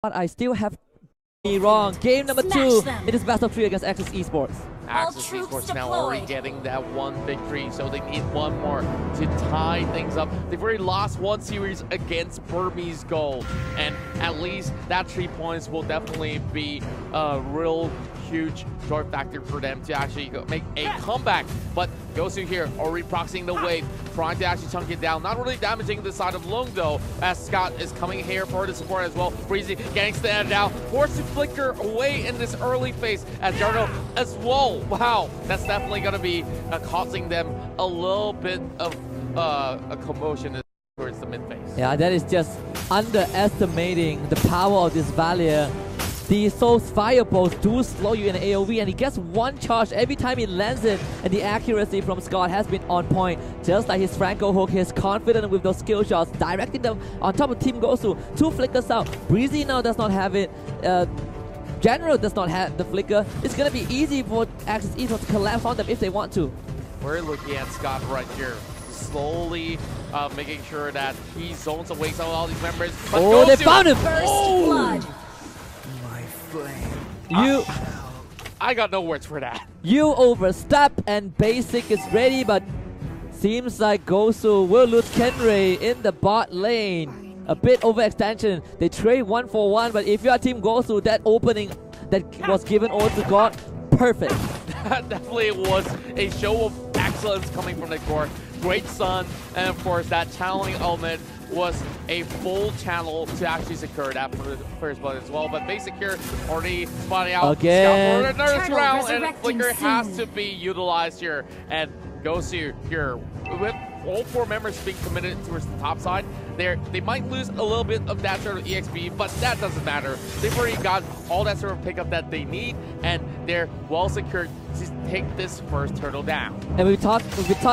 But I still have me wrong. Game number 2. It is best of 3 against Axis Esports. Axis Esports now already getting that one victory, so they need one more to tie things up. They've already lost one series against Burmese Gold, and at least that 3 points will definitely be a real huge joy factor for them to actually make a comeback. But Gosu here already proxying the wave, trying to actually chunk it down. Not really damaging the side of Lung though, as Scott is coming here for the support as well. Breezy getting standing down, forced to flicker away in this early phase as Jarno as well. Wow, that's definitely going to be causing them a little bit of a commotion towards the mid phase. Yeah, that is just underestimating the power of this Valier. The Soul's fireballs do slow you in AoV, and he gets one charge every time he lands it, and the accuracy from Scott has been on point. Just like his Franco hook, he's confident with those skill shots, directing them on top of Team Gosu. 2 flickers out. Breezy now does not have it. General does not have the flicker. It's going to be easy for Axis Esports to collapse on them if they want to. We're looking at Scott right here, slowly making sure that he zones away some of all these members. But oh, they found him! First blood. I got no words for that. You overstep and Basic is ready, but seems like Gosu will lose Kenray in the bot lane. A bit overextension. They trade 1 for 1, but if you are Team Gosu, that opening that was given over to God, perfect. That definitely was a show of excellence coming from the core. Great stun, and of course that channeling element was a full channel to actually secure that for the first blood as well. But Basic here already spotting out again. Scott for another round, and Flicker has to be utilized here. And Gosu here with all 4 members being committed towards the top side. They might lose a little bit of that sort of EXP, but that doesn't matter. They've already got all that sort of pickup that they need, and they're well secured to take this first turtle down. And we talked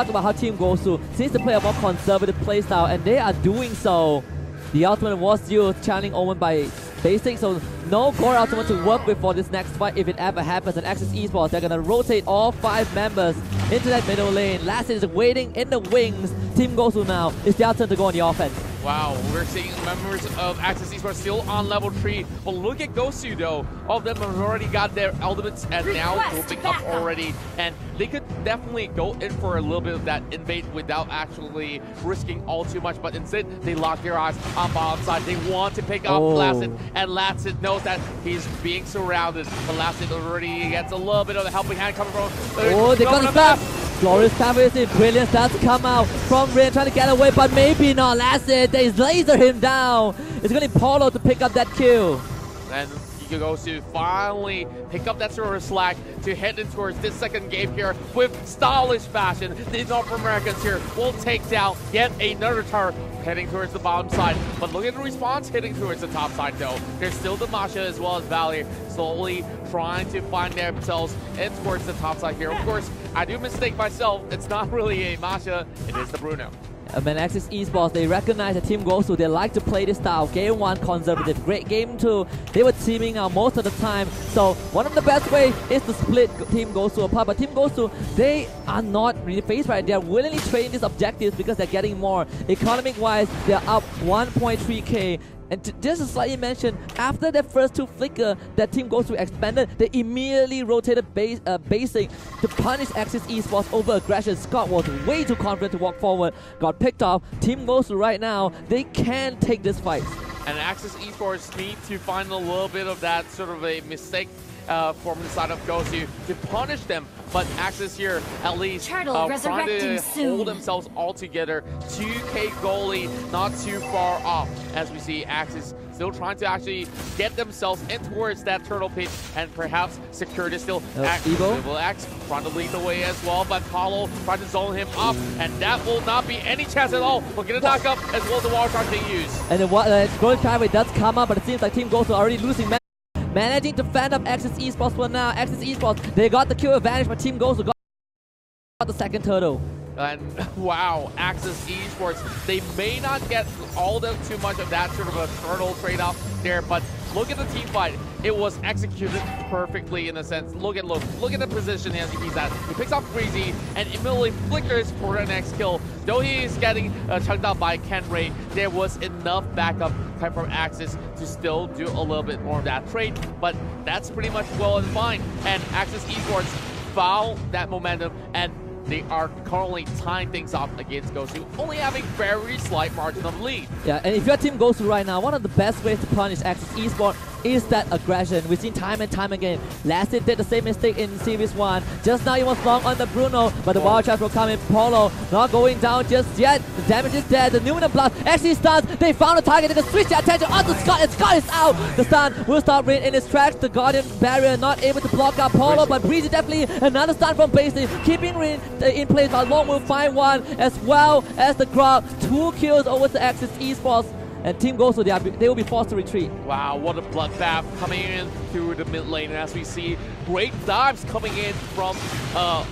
about how Team Gosu seems to play a more conservative playstyle, and they are doing so. The ultimate was used, channeling Omen by Basic, so no core ultimate to work with for this next fight if it ever happens. And Axis Esports, they're gonna rotate all 5 members into that middle lane. Last is waiting in the wings. Team Gosu now, it's their turn to go on the offense. Wow, we're seeing members of Axis Esports still on level 3. But look at Gosu though. All of them have already got their ultimates and now moving up already. And they could definitely go in for a little bit of that invade without actually risking all too much. But instead, they lock their eyes on bottom side. They want to pick off Lasted, and Lasted knows that he's being surrounded. But Lasted already gets a little bit of a helping hand coming from... oh, they got the stop! Glorious time is in. Brilliant starts to come out from Rain, trying to get away, but maybe not. Lasted, they laser him down. It's going to be Paulo to pick up that kill. And Gosu finally pick up that sort of slack to head in towards this second game here with stylish fashion. The North Americans here will take down yet another tower heading towards the bottom side. But look at the response heading towards the top side though. There's still the Masha as well as Valley slowly trying to find themselves in towards the top side here. Of course, I do mistake myself. It's not really a Masha, it is the Bruno. When Axis Esports, they recognize that Team Gosu, they like to play this style. Game 1, conservative. Great game 2. They were teaming out most of the time. So one of the best ways is to split Team Gosu apart. But Team Gosu, they are not really phased right. They are willingly trading these objectives because they're getting more. Economic-wise, they're up 1.3k. And just to slightly mention, after their first 2 flicker that Team Gosu expanded, they immediately rotated Basic to punish Axis Esports over aggression. Scott was way too confident to walk forward, got picked off. Team Gosu right now, they can take this fight. And Axis Esports need to find a little bit of that sort of a mistake from the side of Gosu to punish them. But Axis here, at least, trying to hold themselves all together. 2k goalie, not too far off. As we see Axis still trying to actually get themselves in towards that turtle pit and perhaps secure this still. Evo X trying to lead the way as well, but Paulo trying to zone him up, and that will not be any chance at all. We're going to knock up as well as the wall charge they use. And the growing traffic does come up, but it seems like Team Gosu are already losing. Managing to fend up Axis Esports for now. Axis Esports, they got the kill advantage, but Team Gosu got the second turtle. And wow, Axis Esports, they may not get all too much of that sort of a turtle trade-off there, but look at the team fight. It was executed perfectly in a sense. Look at the position he's at. He picks off Breezy and immediately flickers for the next kill. Though he is getting chunked out by Kenray, there was enough backup time from Axis to still do a little bit more of that trade, but that's pretty much well and fine. And Axis Esports found that momentum, and they are currently tying things up against Gosu, only having very slight margin of lead. Yeah, and if you're Team Gosu right now, one of the best ways to punish Axis Esports is that aggression. We've seen time and time again. Last hit did the same mistake in Series 1. Just now he was long on the Bruno, but the wild charge will come in. Polo not going down just yet. The damage is dead. The Numinum Blast actually stuns. They found a target. They can switch their attention onto Scott, and Scott is out. The stun will stop Rain in his tracks. The Guardian barrier not able to block out Polo, but Breezy definitely another stun from Basie, keeping Rain in place, but Long will find one as well as the Grog. 2 kills over to Axis Esports. And Team Gosu, they will be forced to retreat. Wow, what a bloodbath coming in through the mid lane. And as we see, great dives coming in from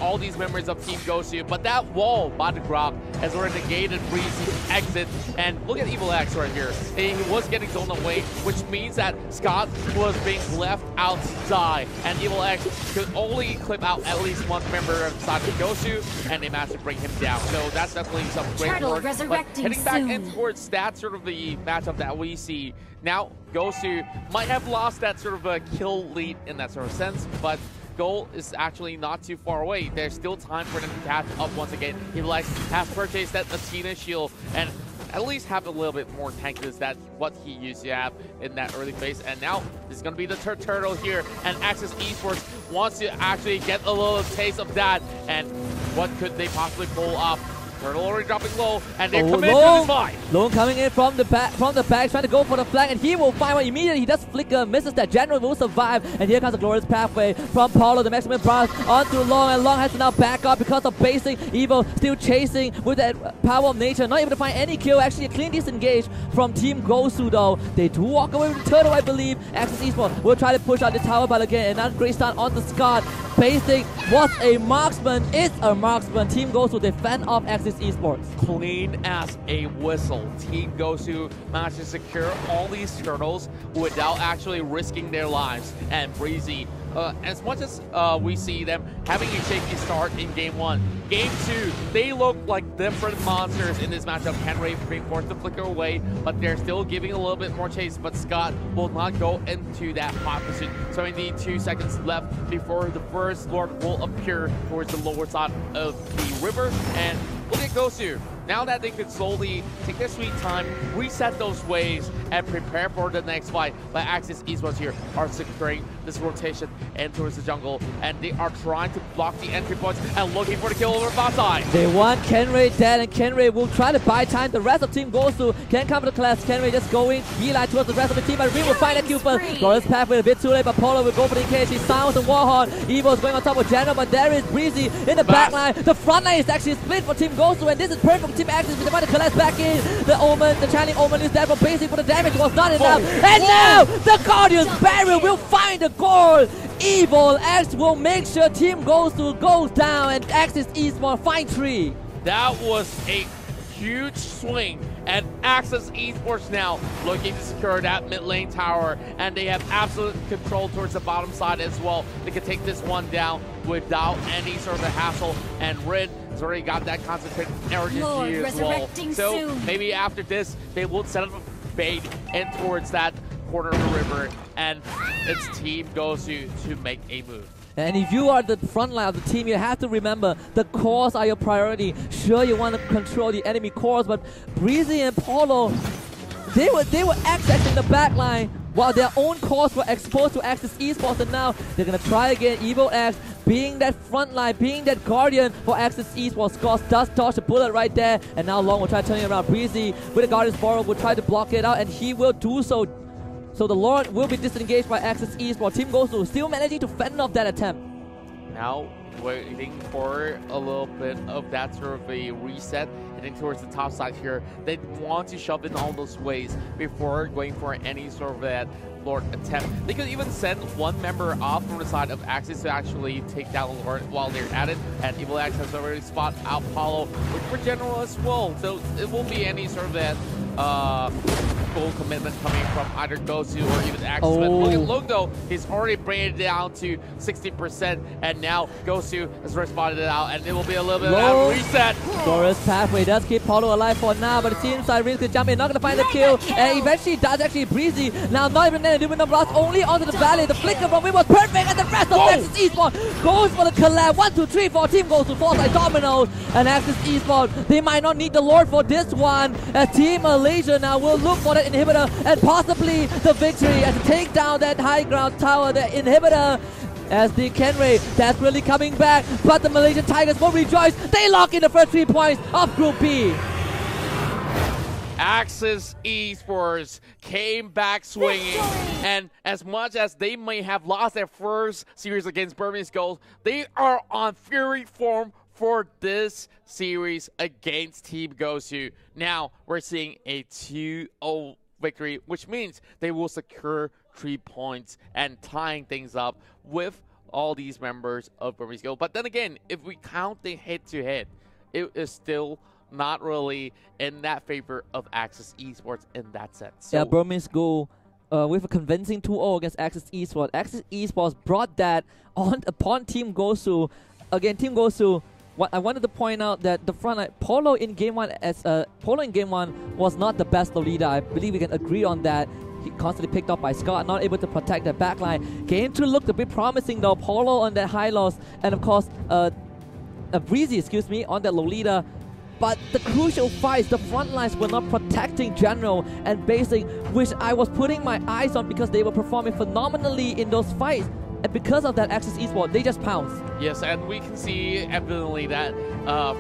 all these members of Team Gosu. But that wall by the Grog has already negated Breezy's exit. And look at Evil X right here. He was getting thrown away, which means that Scott was being left out to die. And Evil X could only clip out at least one member inside of Gosu, and they managed to bring him down. So that's definitely some great work. But heading back in towards that sort of the matchup that we see now, Gosu might have lost that sort of a kill lead in that sort of sense, but goal is actually not too far away. There's still time for them to catch up once again. He has purchased that Athena shield and at least have a little bit more tankiness than what he used to have in that early phase. And now this is going to be the turtle here, and Axis Esports wants to actually get a little taste of that. And what could they possibly pull off? Turtle already dropping low, and they're committed to this fight. Lone coming in from the back, trying to go for the flank, and he will find one immediately. He does flicker, misses that. General will survive, and here comes a glorious pathway from Paulo, the maximum blast onto Long, and Long has to now back up because of basic. Evo still chasing with that power of nature, not able to find any kill. Actually, a clean disengage from Team Gosu though. They do walk away with the turtle, I believe. Axis Esports will try to push out the tower, but again, another great stun onto Scott. Basic was a marksman, is a marksman. Team Gosu defend off Axis Esports. Clean as a whistle. Team Gosu managed to secure all these turtles without actually risking their lives. And Breezy, as much as we see them having a shaky start in Game 1, Game 2, they look like different monsters in this matchup. Henry being forced to flicker away, but they're still giving a little bit more chase. But Scott will not go into that hot pursuit. So indeed, 2 seconds left before the first Lord will appear towards the lower side of the river. And look at Gosu. Now that they could slowly take their sweet time, reset those waves, and prepare for the next fight. But Axis Esports here are securing this rotation and towards the jungle, and they are trying to block the entry points and looking for the kill over bot side. They want Kenray dead, and Kenray will try to buy time. The rest of Team Gosu can come to the class. Kenray just going beeline towards the rest of the team, but we will find a kill first. Glorious pathway a bit too late, but Polo will go for the engage. He sounds the Warhorn. Evo is going on top of General, but there is Breezy in the back line. The front line is actually split for Team Gosu, and this is perfect for Team Axis. They want to collect back in. The Omen, the channeling Omen is there for Basic, but the damage was not enough. And now the Guardian's barrier will find the goal. Evil X will make sure Team Gosu goes down, and Axis Esports find 3. That was a huge swing, and Axis Esports now looking to secure that mid lane tower, and they have absolute control towards the bottom side as well. They can take this one down without any sort of a hassle, and Rin has already got that concentrated energy as well. So maybe after this, they will set up a bait in towards that corner of the river, and it's Team Gosu to make a move. And if you are the front line of the team, you have to remember the cores are your priority. Sure, you want to control the enemy cores, but Breezy and Polo, they were accessing the back line while their own cores were exposed to Axis Esports, and now they're going to try again. Evo X being that front line, being that guardian for Axis Esports. Scott does dodge a bullet right there, and now Long will try to turn it around. Breezy with the Guardian's Borrow will try to block it out, and he will do so. So the Lord will be disengaged by Axis Esports. Team Gosu still managing to fend off that attempt. Now waiting for a little bit of that sort of a reset, heading towards the top side here. They want to shove in all those ways before going for any sort of that Lord attempt. They could even send one member off from the side of Axis to actually take down Lord while they're at it. And Evil X has already spot out Paulo, which for General as well. So it won't be any sort of that full commitment coming from either Gosu or even Axis. But look at Lung though, he's already bringing it down to 60%, and now Gosu has responded it out, and it will be a little bit of a reset. Glorious pathway does keep Paulo alive for now, but it seems like Rince could jump in, not gonna find the kill, and eventually does actually Breezy. Now not even an Illuminum Blast, only onto the valley. The flicker from it was perfect, and the rest of Axis Esports goes for the collab. 1, 2, 3, 4 team goes to force like dominoes, and Axis Esports, they might not need the Lord for this one, as Team Malaysia now will look for that inhibitor and possibly the victory as to take down that high ground tower, the inhibitor. As the Kenray, that's really coming back, but the Malaysian Tigers will rejoice. They lock in the first 3 points of Group B. Axis Esports came back swinging, and as much as they may have lost their first series against Burmese Ghouls, they are on fury form for this series against Team Gosu. Now we're seeing a 2-0 victory, which means they will secure 3 points and tying things up with all these members of Burmese Ghouls. But then again, if we count the head-to-head, it is still not really in that favor of Axis Esports in that sense. So, yeah, Burmese Ghouls with a convincing 2-0 against Axis Esports. Axis Esports brought that on upon Team Gosu. Again, Team Gosu, what I wanted to point out that the front line, Polo in game one was not the best Lolita. I believe we can agree on that. He constantly picked up by Scott, not able to protect that backline. Game 2 looked a bit promising though. Polo on that high loss, and of course, Breezy, on that Lolita. But the crucial fights, the front lines were not protecting General and Basing, which I was putting my eyes on because they were performing phenomenally in those fights. And because of that, Axis Esports, they just pounced. Yes, and we can see evidently that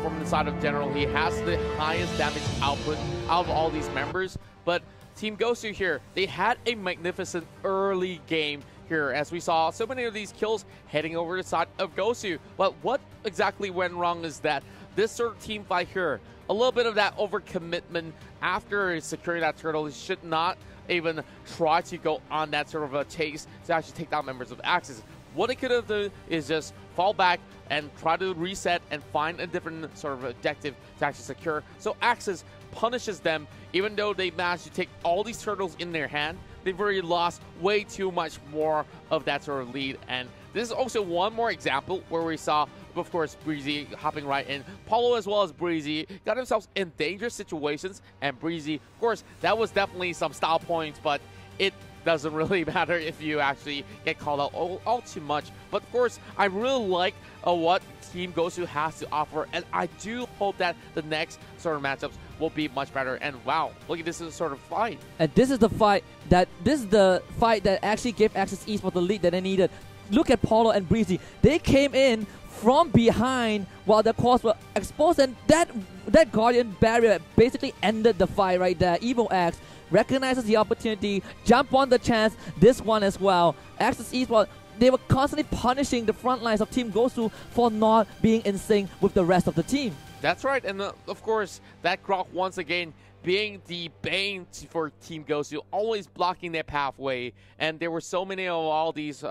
from the side of General, he has the highest damage output out of all these members. But Team Gosu here, they had a magnificent early game here, as we saw so many of these kills heading over the side of Gosu. But what exactly went wrong is that this sort of team fight here, a little bit of that overcommitment after securing that turtle, he should not even try to go on that sort of a chase to actually take down members of Axis. What he could have done is just fall back and try to reset and find a different sort of objective to actually secure. So Axis punishes them, even though they managed to take all these turtles in their hand. They've already lost way too much more of that sort of lead. And this is also one more example where we saw, of course, Breezy hopping right in. Paulo as well as Breezy got themselves in dangerous situations, and Breezy, of course, that was definitely some style points, but it doesn't really matter if you actually get called out all too much. But of course, I really like what Team Gosu has to offer, and I do hope that the next sort of matchups will be much better. And wow, look at this sort of fight. And this is the fight that actually gave Axis Esports the lead that they needed. Look at Paulo and Breezy. They came in from behind while the cores were exposed, and that Guardian barrier basically ended the fight right there. Evil X recognizes the opportunity, jump on the chance, this one as well. Axis Esports, they were constantly punishing the front lines of Team Gosu for not being in sync with the rest of the team. That's right, and of course, that Grok once again being the bane for Team Gosu, always blocking their pathway. And there were so many of all these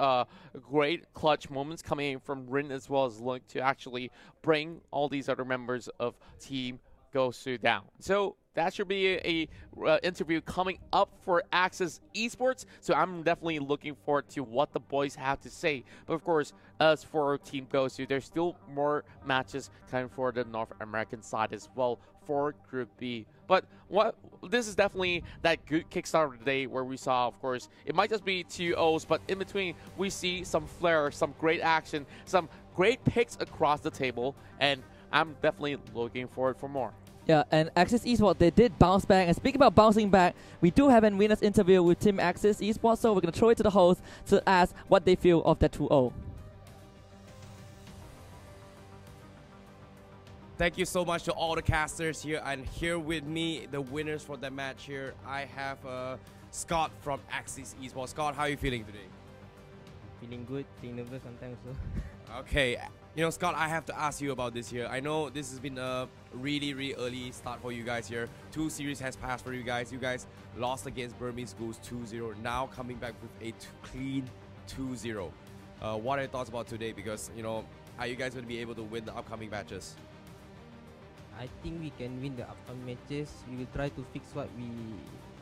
great clutch moments coming in from Rin as well as Lunk to actually bring all these other members of Team Gosu down. So that should be a interview coming up for Axis Esports. So I'm definitely looking forward to what the boys have to say. But of course, as for Team Gosu, there's still more matches coming for the North American side as well for Group B. But this is definitely that good kickstart of the day where we saw, of course, it might just be 2-0s, but in between we see some flair, some great action, some great picks across the table, and I'm definitely looking forward for more. Yeah, and Axis Esports, they did bounce back. And speaking about bouncing back, we do have a winners interview with Team Axis Esports, so we're going to throw it to the host to ask what they feel of that 2-0. Thank you so much to all the casters here, and here with me, the winners for the match here. I have Scott from Axis Esports. Scott, how are you feeling today? Feeling good, feeling nervous sometimes also. Okay, you know, Scott, I have to ask you about this here. I know this has been a really early start for you guys here. 2 series has passed for you guys. You guys lost against Burmese Ghouls 2-0. Now coming back with a clean 2-0. What are your thoughts about today? Because, you know, are you guys going to be able to win the upcoming matches? I think we can win the upcoming matches. We will try to fix what we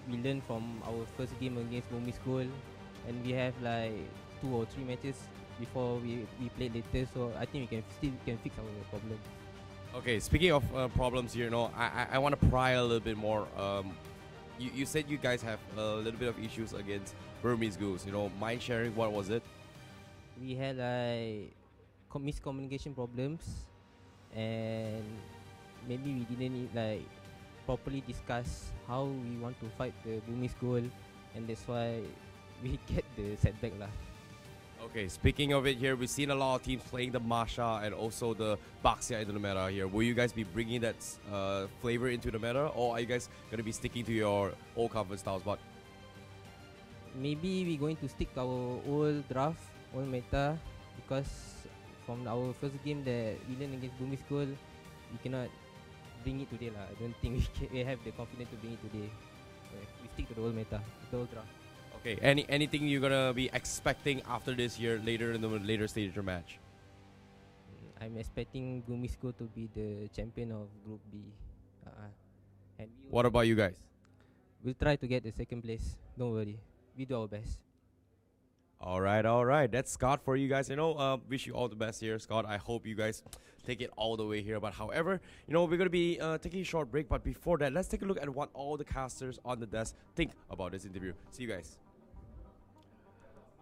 we learned from our first game against Bumi School, and we have like 2 or 3 matches before we played later. So I think we can fix our problem. Okay, speaking of problems here, I want to pry a little bit more. You said you guys have a little bit of issues against Burmese Ghouls. Mind sharing, what was it? We had like miscommunication problems, and maybe we didn't like properly discuss how we want to fight the Burmese Ghoul, and that's why we get the setback lah. Okay, speaking of it here, we've seen a lot of teams playing the Masha and also the Baxia into the meta here. Will you guys be bringing that flavor into the meta, or are you guys going to be sticking to your old comfort styles? But maybe we're going to stick to our old draft, old meta, because from our first game that we learned against Bumi School, we cannot bring it today lah. I don't think we have the confidence to bring it today. So we stick to the old meta, the old draft. okay, anything you're gonna be expecting after this year, later in the later stage of your match? I'm expecting Bumi School to be the champion of Group B. And What about you guys? we'll try to get the second place. Don't worry, we do our best. All right. That's Scott for you guys. Wish you all the best here, Scott. I hope you guys take it all the way here. But however, we're going to be taking a short break. But before that, let's take a look at what all the casters on the desk think about this interview. See you guys.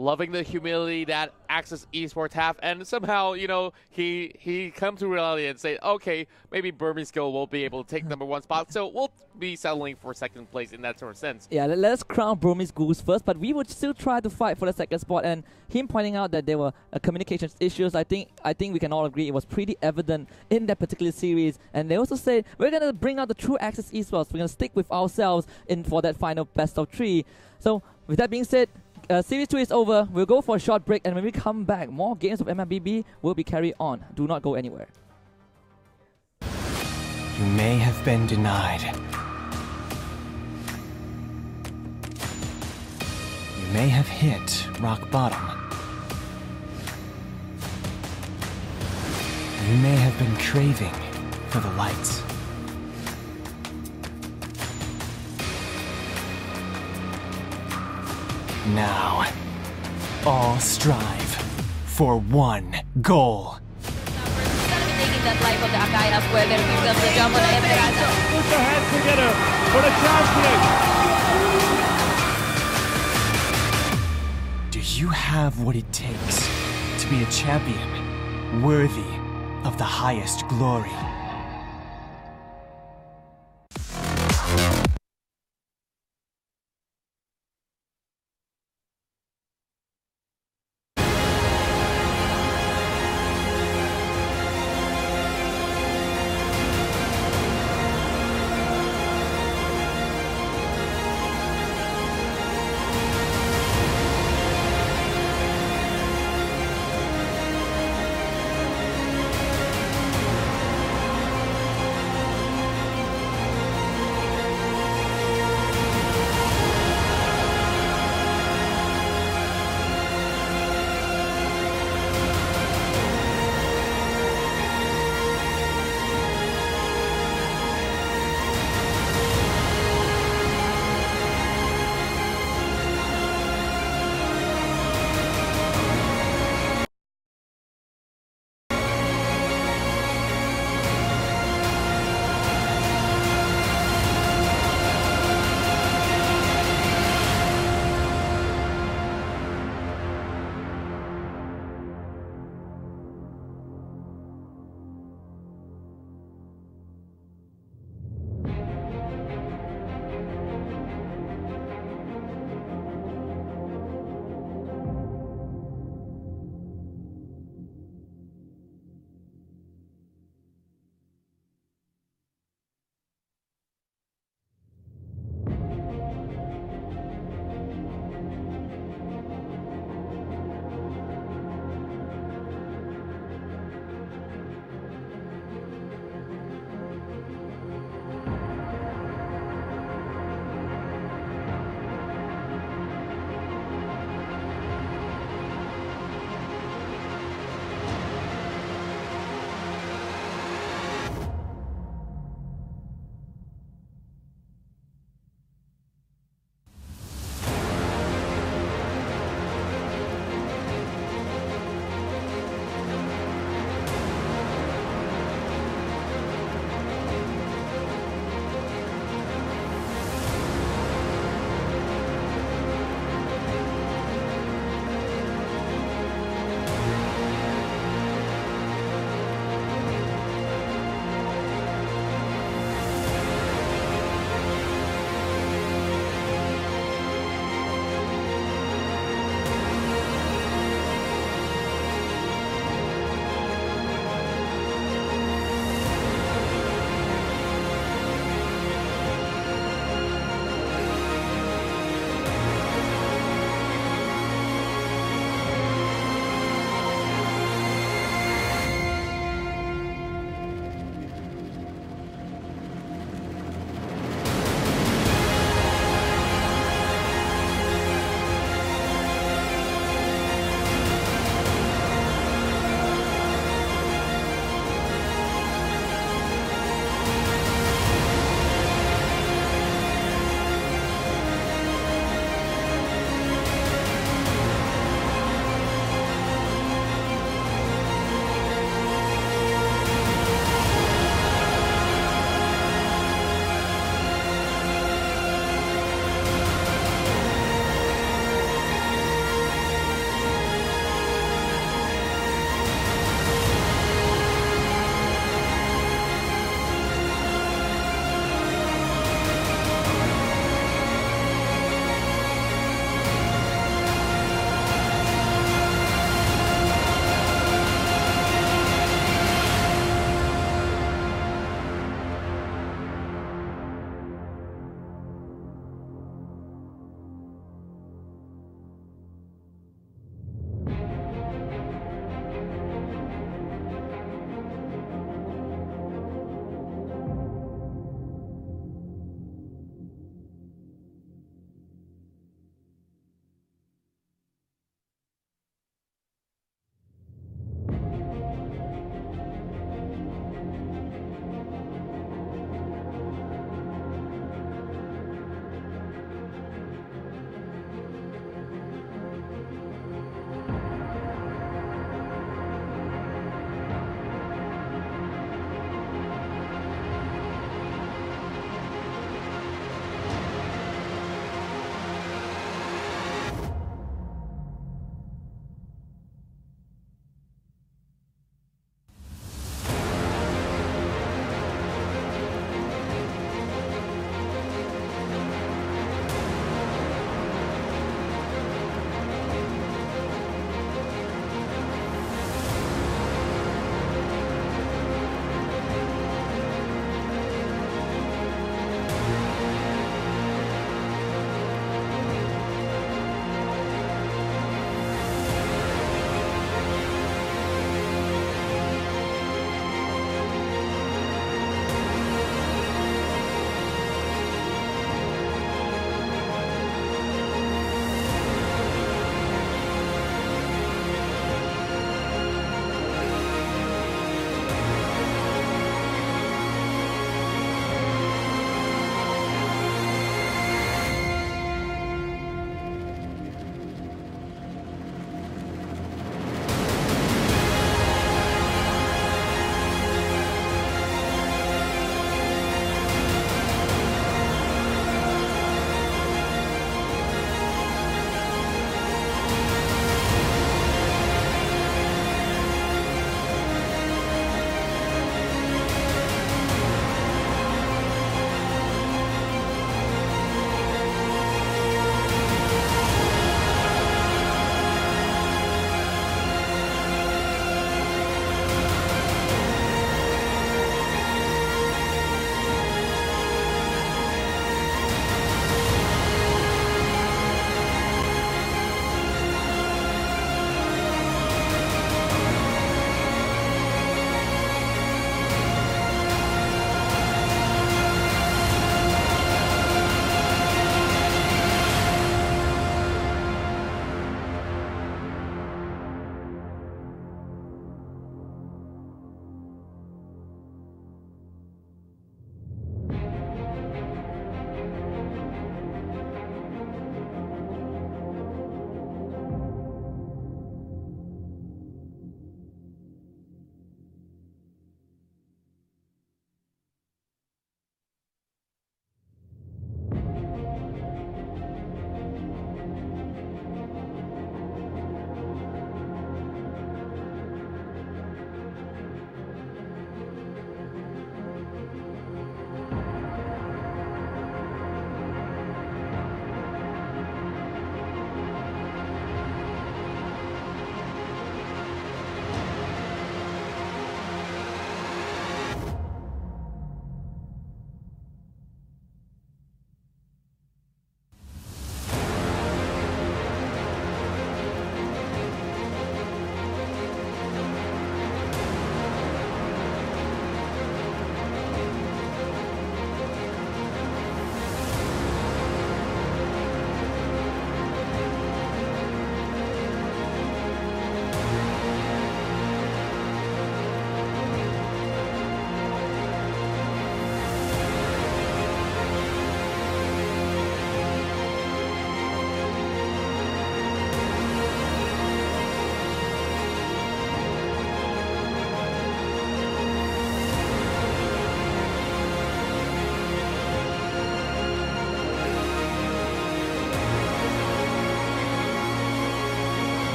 Loving the humility that Access Esports have, and somehow, he come to reality and say, okay, maybe Burmese Ghoul will be able to take #1 spot, so we'll be settling for second place in that sort of sense. Yeah, let's crown Burmese Ghouls first, but we would still try to fight for the second spot. And him pointing out that there were communications issues, I think we can all agree it was pretty evident in that particular series. And they also said we're gonna bring out the true Access Esports. We're gonna stick with ourselves for that final best of 3. So with that being said, Series 2 is over. We'll go for a short break, and when we come back, more games of MLBB will be carried on. Do not go anywhere. You may have been denied. You may have hit rock bottom. You may have been craving for the lights. Now, all strive for one goal. Taking that life of the Akaya square, there becomes the jump on the Emerald. Put your hands together for the champion. Do you have what it takes to be a champion worthy of the highest glory?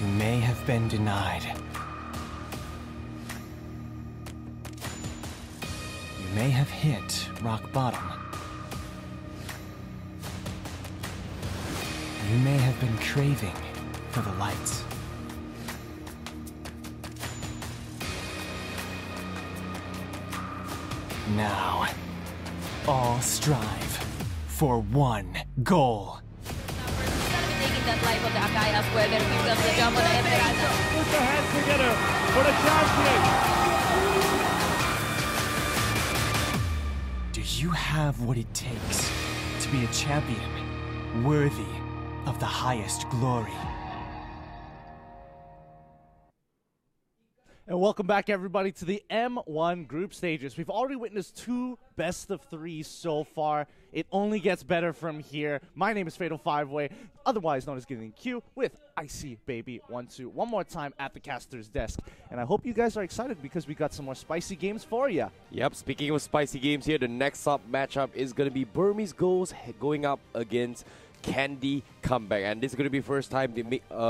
You may have been denied. You may have hit rock bottom. You may have been craving for the lights. Now, all strive for one goal. Taking that life of the Akai as well. There comes the jump on the Emerald. Put your hands together for the champion. Do you have what it takes to be a champion worthy of the highest glory? And welcome back, everybody, to the M1 group stages. We've already witnessed 2 best-of-3 so far. It only gets better from here. My name is Fatal Five-Way, otherwise known as Getting Q, with Icy Baby 1-2 one more time at the caster's desk. And I hope you guys are excited because we got some more spicy games for you. Yep, speaking of spicy games here, the next up matchup is going to be Burmese Ghouls going up against Candy Comeback, and this is going to be first time they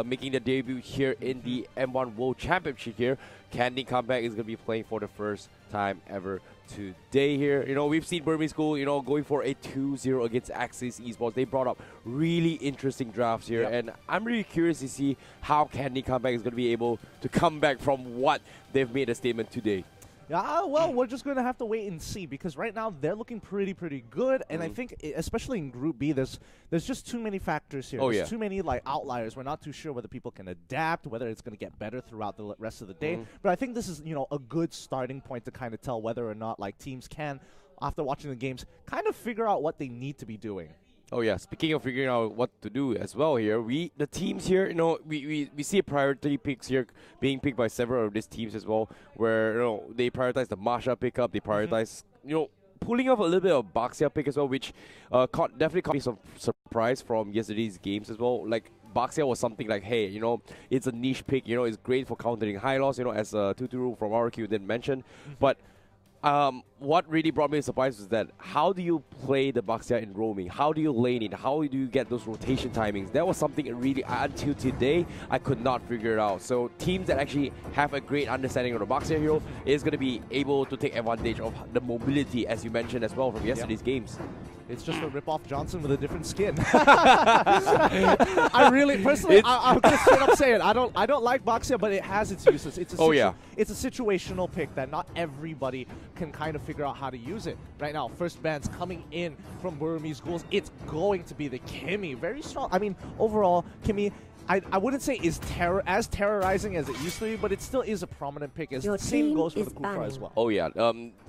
making their debut here in the M1 World Championship here. Candy Comeback is going to be playing for the first time ever today here. You know, we've seen Burmese School, you know, going for a 2-0 against Axis Esports. They brought up really interesting drafts here, and I'm really curious to see how Candy Comeback is going to be able to come back from what they've made a statement today. Yeah, well, we're just going to have to wait and see because right now they're looking pretty good, and I think especially in Group B, there's just too many factors here. There's too many like outliers. We're not too sure whether people can adapt, whether it's going to get better throughout the rest of the day. But I think this is, you know, a good starting point to kind of tell whether or not like teams can, after watching the games, kind of figure out what they need to be doing. Oh yeah, speaking of figuring out what to do as well here, the teams here, you know, we see priority picks here being picked by several of these teams as well, where, you know, they prioritize the Masha pickup, they prioritize, you know, pulling off a little bit of Baxia pick as well, which definitely caught me some surprise from yesterday's games as well. Like, Baxia was something like, hey, you know, it's a niche pick, you know, it's great for countering high loss, you know, as Tuturu from RQ didn't mention, but what really brought me a surprise was that how do you play the Baxia in roaming? How do you lane it? How do you get those rotation timings? That was something really, until today, I could not figure it out. So teams that actually have a great understanding of the Baxia hero is going to be able to take advantage of the mobility, as you mentioned as well from yesterday's games. It's just a rip-off Johnson with a different skin. I really, personally, I'm just straight up saying, I don't like Baxia, but it has its uses. It's a it's a situational pick that not everybody can kind of figure out how to use it. Right now, first bands coming in from Burmese Ghouls, it's going to be the Kimmy. Very strong. I mean, overall, Kimmy, I wouldn't say is as terrorizing as it used to be, but it still is a prominent pick. The same goes for the Kufra as well. Oh yeah,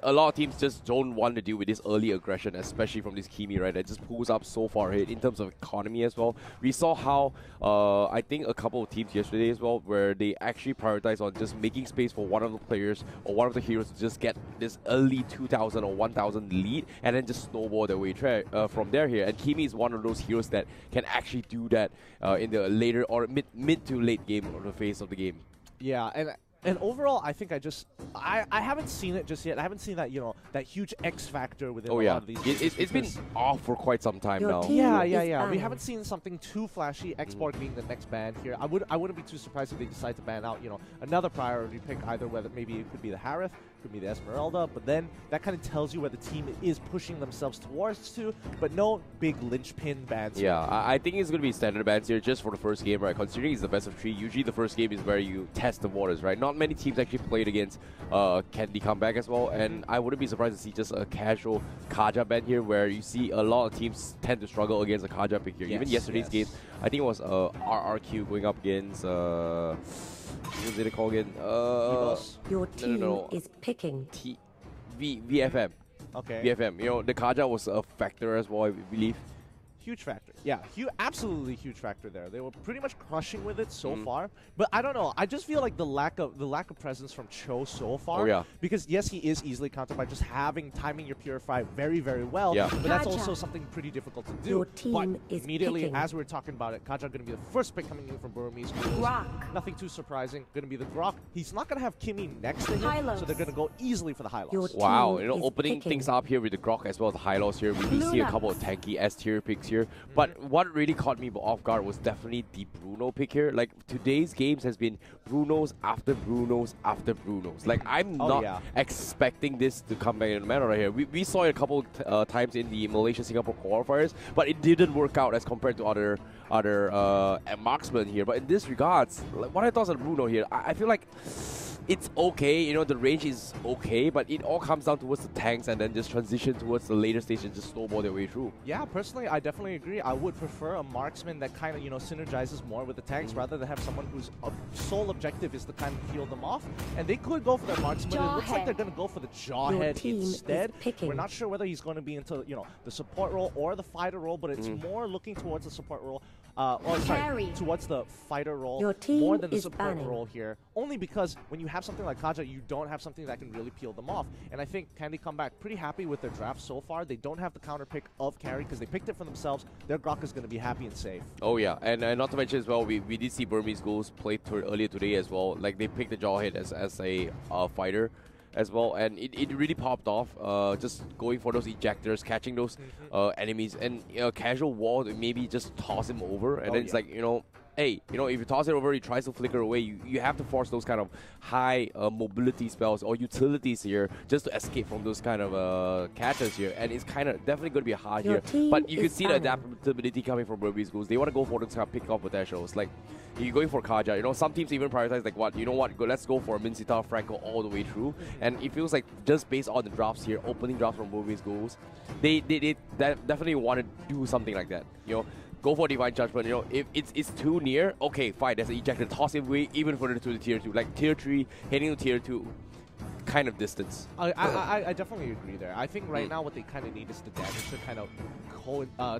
a lot of teams just don't want to deal with this early aggression, especially from this Kimi, right? That just pulls up so far ahead in terms of economy as well. We saw how, I think a couple of teams yesterday as well, where they actually prioritize on just making space for one of the players or one of the heroes to just get this early 2,000 or 1,000 lead, and then just snowball their way from there here. And Kimi is one of those heroes that can actually do that in the later or mid to late game on the phase of the game. Yeah, and overall, I think I haven't seen it just yet. I haven't seen that, you know, that huge X factor within a lot of these. It's been off for quite some time now. Yeah. We haven't seen something too flashy. Export being the next ban here. I wouldn't be too surprised if they decide to ban out, you know, another priority pick, either whether maybe it could be the Harith, could be the Esmeralda, but then that kind of tells you where the team is pushing themselves towards to, but no big linchpin bans. Yeah, I think it's going to be standard bans here just for the first game, right? Considering it's the best of 3, usually the first game is where you test the waters, right? Not many teams actually played against Candy Comeback as well, and I wouldn't be surprised to see just a casual Kaja ban here, where you see a lot of teams tend to struggle against a Kaja pick here. Even yesterday's game, I think it was RRQ going up against what did it call again? Your team is picking. VFM. Okay. VFM. You know, the Kaja was a factor as well, I believe. Huge factor. Yeah, absolutely huge factor there. They were pretty much crushing with it so far. But I don't know. I just feel like the lack of presence from Cho so far. Oh, yeah. Because yes, he is easily countered by just timing your Purify very, very well. Yeah. But that's also something pretty difficult to do. Your team is immediately, picking. as we were talking about it, Kaja going to be the first pick coming in from Burmese. Grok. Nothing too surprising. Going to be the Grok. He's not going to have Kimmy next to him, so they're going to go easily for the Hylos. Wow, you know, opening things up here with the Grok as well as the Hylos here. We do see a couple of tanky S tier picks here. But what really caught me off guard was definitely the Bruno pick here. Like, today's games has been Brunos after Brunos after Brunos. Like, I'm not expecting this to come back in the manner right here. We saw it a couple times in the Malaysia-Singapore qualifiers, but it didn't work out as compared to other marksmen here. But in this regards, like, what I thought of Bruno here, I feel like it's okay, you know, the range is okay, but it all comes down towards the tanks and then just transition towards the later stage and just snowball their way through. Yeah, personally, I definitely agree. I would prefer a marksman that kind of, you know, synergizes more with the tanks rather than have someone whose sole objective is to kind of peel them off. And they could go for their marksman. It looks like they're going to go for the jawhead instead. We're not sure whether he's going to be into, you know, the support role or the fighter role, but it's more looking towards the support role. Towards the fighter role more than the support role here. Only because when you have something like Kaja, you don't have something that can really peel them off. And I think Candy come back pretty happy with their draft so far. They don't have the counter pick of carry because they picked it for themselves. Their Grok is going to be happy and safe. Oh yeah, and not to mention as well, we did see Burmese Ghouls play earlier today as well. Like, they picked the jawhead as a fighter as well, and it really popped off, just going for those ejectors, catching those enemies, and casual wall, maybe just toss him over, and then it's like, you know, hey, you know, if you toss it over, he tries to flicker away, you have to force those kind of high mobility spells or utilities here just to escape from those kind of catches here, and it's kind of definitely going to be hard here, but you can see the adaptability coming from Burmese Ghouls. They want to go for those kind of pick-off potentials, like, you're going for Kaja, you know, some teams even prioritize, like, what, you know what, let's go for Mincita, Franco all the way through, and it feels like just based on the drops here, opening drops from Burmese Ghouls, they definitely want to do something like that, you know. Go for Divine Judgment, you know, if it's too near, okay, fine, there's an ejector, toss him away even further to the tier 2, like tier 3, heading to tier 2, kind of distance. I definitely agree there. I think right now what they kind of need is the damage to kind of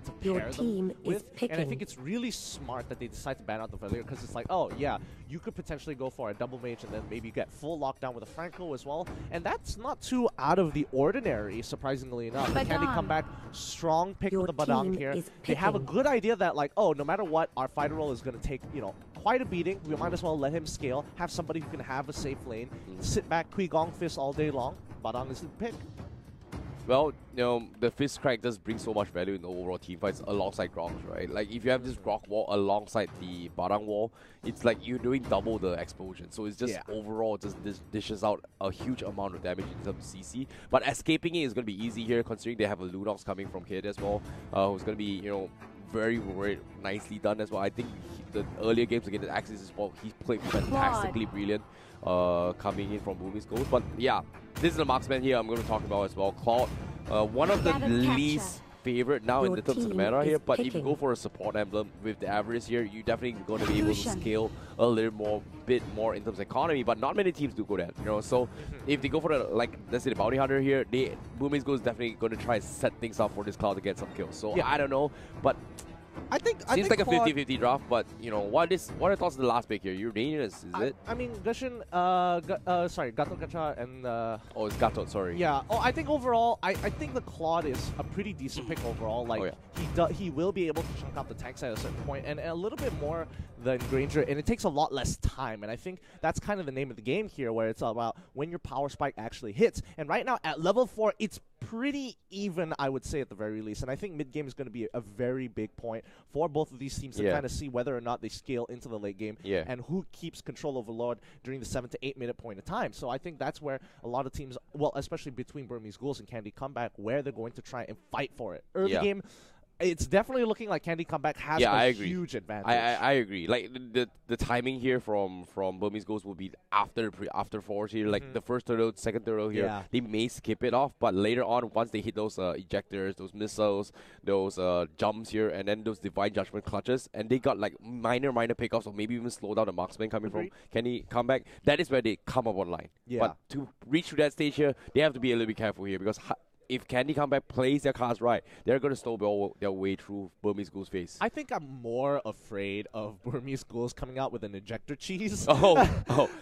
to pair them with, and I think it's really smart that they decide to ban out the Valier, because it's like, oh yeah, you could potentially go for a double mage and then maybe get full lockdown with a Franco as well, and that's not too out of the ordinary, surprisingly enough. Can they come back strong pick with the Badang here? They have a good idea that, like, oh, no matter what, our fighter role is going to take, you know, quite a beating. We might as well let him scale, have somebody who can have a safe lane, sit back, Kui Gong Fist all day long. Badang is the pick. Well, you know, the Fist Crack does bring so much value in the overall team fights alongside Groks, right? Like, if you have this Grok wall alongside the Badang wall, it's like you're doing double the explosion. So it's just overall just dishes out a huge amount of damage in terms of CC. But escaping it is going to be easy here, considering they have a Lunox coming from Kid as well, who's going to be, you know, very, very nicely done as well. I think the earlier games against the Axis as well, he played fantastically brilliant coming in from Burmese Ghouls. But yeah, this is the marksman here I'm going to talk about as well. Cloud, one of the least favorite now in the terms of the meta here, but if you go for a support emblem with the Avarice here, you're definitely going to be able to scale a little bit more in terms of economy, but not many teams do go that, you know. So if they go for the, like, let's say the Bounty Hunter here, Burmese Ghouls definitely going to try and set things up for this Cloud to get some kills. So I don't know, but I think seems like a 50-50 draft, but you know, what are thoughts of the last pick here? Uranian is it? I mean, Gushin, sorry, Gato Gacha and oh, it's Gato, sorry. Yeah. Oh, I think overall, I think the Claude is a pretty decent pick overall. Like, he will be able to chunk out the tanks at a certain point, and a little bit more than Granger, and it takes a lot less time. And I think that's kind of the name of the game here, where it's about when your power spike actually hits. And right now at level 4, it's pretty even, I would say, at the very least. And I think mid game is going to be a very big point for both of these teams to kind of see whether or not they scale into the late game and who keeps control of the Lord during the 7 to 8 minute point of time. So I think that's where a lot of teams, well, especially between Burmese Ghouls and Candy Comeback, where they're going to try and fight for it. Early game, it's definitely looking like Candy Comeback has a huge advantage. I agree. Like, the timing here from Burmese Ghouls will be after fours here. Like, the first turtle, second turtle here, they may skip it off, but later on, once they hit those ejectors, those missiles, those jumps here, and then those Divine Judgment clutches, and they got like minor pickoffs, or maybe even slow down the marksman coming from Candy Comeback, that is where they come up online. But to reach to that stage here, they have to be a little bit careful here, because if Candy Comeback plays their cards right, they're going to snowball their way through Burmese Ghouls' face. I think I'm more afraid of Burmese Ghouls coming out with an ejector cheese.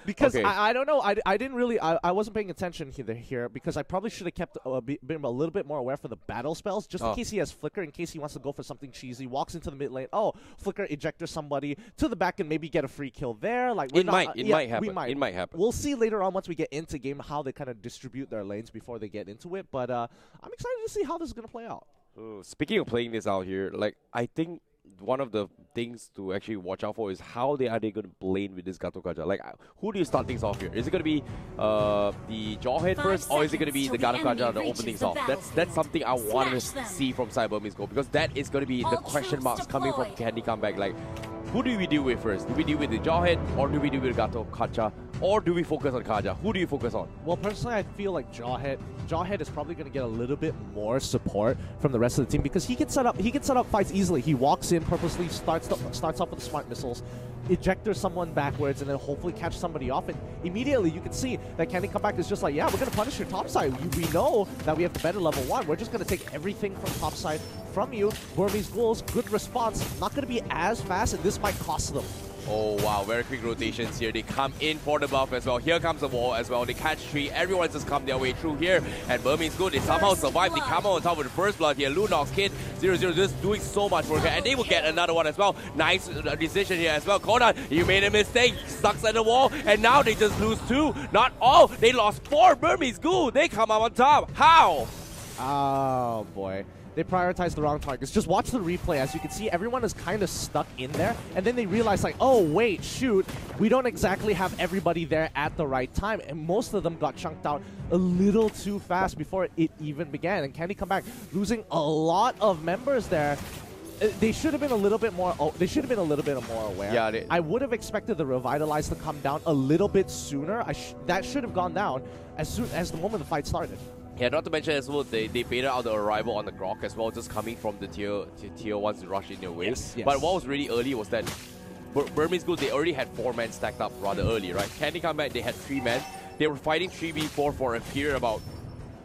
Because I don't know. I didn't really. I wasn't paying attention here because I probably should have kept been a little bit more aware for the battle spells, just in case he has Flicker, in case he wants to go for something cheesy. Walks into the mid lane. Oh, Flicker ejector somebody to the back and maybe get a free kill there. Like, it might happen. It might happen. We'll see later on once we get into game how they kind of distribute their lanes before they get into it. But I'm excited to see how this is going to play out. Speaking of playing this out here, like, I think one of the things to actually watch out for is how they going to blend with this Gato Kaja. Like, who do you start things off here? Is it going to be the Jawhead first, or is it going to be the Gato Kaja to open things off? That's something I want to see from Cyberme's goal, because that is going to be the question marks coming from Candy Comeback. Like, who do we deal with first? Do we deal with the Jawhead, or do we deal with Gato Kaja, or do we focus on Kaja? Who do you focus on? Well, personally, I feel like Jawhead is probably going to get a little bit more support from the rest of the team, because he can set up fights easily. He walks in, purposely starts off with the smart missiles, ejector someone backwards, and then hopefully catch somebody off. And immediately you can see that Candy Comeback is just like, yeah, we're going to punish your top side. We know that we have the better level 1. We're just going to take everything from top side from you. Burmese Ghouls, good response. Not going to be as fast, and this might cost them. Oh wow, very quick rotations here. They come in for the buff as well. Here comes the wall as well. They catch 3. Everyone just come their way through here. And Burmese Ghouls, they somehow survive. They come out on top with the first blood here. Lunox, Kid, 0-0 just doing so much work here. And they will get another one as well. Nice decision here as well. Conan, you made a mistake. Stuck at the wall. And now they just lose 2. Not all. They lost 4. Burmese Ghouls, they come out on top. How? Oh boy. They prioritized the wrong targets. Just watch the replay. As you can see, everyone is kind of stuck in there. And then they realize, like, oh, wait, shoot. We don't exactly have everybody there at the right time. And most of them got chunked out a little too fast before it even began. And Candy Comeback losing a lot of members there. They should have been a little bit more. They should have been a little bit more aware. Yeah, I would have expected the Revitalize to come down a little bit sooner. That should have gone down as soon as the moment the fight started. Yeah, not to mention as well, they baited out the arrival on the Grok as well, just coming from the tier 1s to rush in your way. Yes. But what was really early was that Burmese Ghouls, they already had 4 men stacked up rather early, right? Candy Comeback, they had 3 men. They were fighting 3v4 for a period about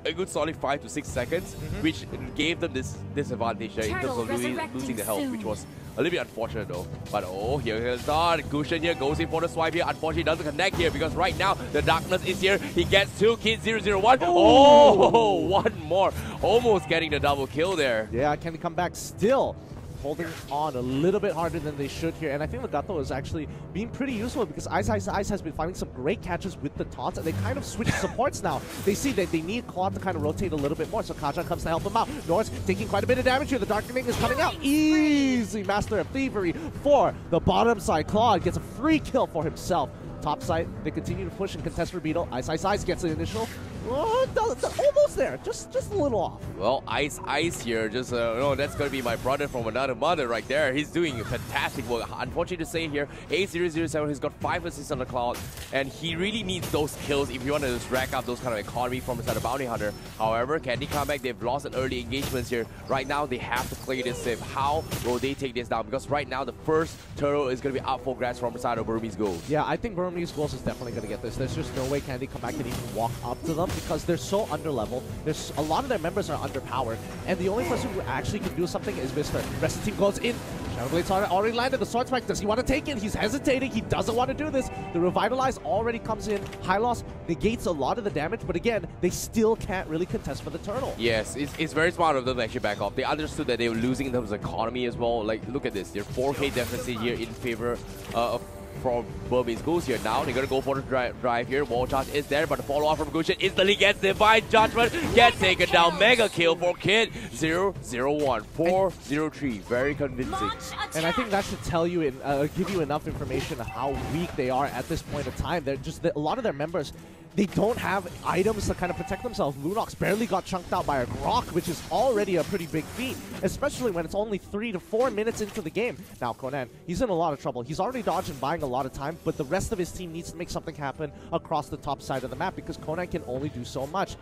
a good solid 5 to 6 seconds, which gave them this disadvantage in terms of losing the health, which was a little bit unfortunate though. But oh, here's Gushen here goes in for the swipe here. Unfortunately, doesn't connect here because right now the darkness is here. He gets 2 kids, 0-0-1. Oh, one more. Almost getting the double kill there. Yeah, Candy Comeback still holding on a little bit harder than they should here. And I think the Gato is actually being pretty useful because Ice has been finding some great catches with the taunts, and they kind of switch supports now. They see that they need Claude to kind of rotate a little bit more, so Kaja comes to help them out. Norse taking quite a bit of damage here. The Darkening is coming out. Easy Master of Thievery for the bottom side. Claude gets a free kill for himself. Top side, they continue to push and contest for Beetle. Ice gets the initial. Almost there, just a little off. Well, Ice here, just that's gonna be my brother from another mother right there. He's doing fantastic work. Unfortunately to say here, A007, he's got 5 assists on the cloud, and he really needs those kills if you want to just rack up those kind of economy from inside the Bounty Hunter. However, Candy Comeback, they've lost an early engagements here. Right now, they have to play this safe. How will they take this down? Because right now, the first turtle is gonna be up for grabs from inside of Burmese Ghouls. Yeah, I think Burmese Ghouls is definitely gonna get this. There's just no way Candy Comeback can even walk up to them, because they're so underleveled. There's a lot of their members are underpowered, and the only person who actually can do something is Mr. The rest of the team goes in. Shadowblade's already landed. The Sword Spike, does he want to take it? He's hesitating. He doesn't want to do this. The Revitalize already comes in. High loss negates a lot of the damage, but again, they still can't really contest for the turtle. Yes, it's very smart of them to actually back off. They understood that they were losing in terms of economy as well. Like, look at this. They're 4k deficit here in favor of from Burmese Ghouls here. Now they're gonna go for the drive here. Wall charge is there, but the follow up from Gushen instantly gets Divine Judgment, gets taken down. Mega kill for Kid. 0-0-1, 4-0-3. Very convincing. And I think that should tell you, give you enough information on how weak they are at this point in time. They're just a lot of their members, they don't have items to kind of protect themselves. Lunox barely got chunked out by a Grok, which is already a pretty big feat, especially when it's only 3 to 4 minutes into the game. Now, Conan, he's in a lot of trouble. He's already dodged and buying a lot of time, but the rest of his team needs to make something happen across the top side of the map, because Conan can only do so much.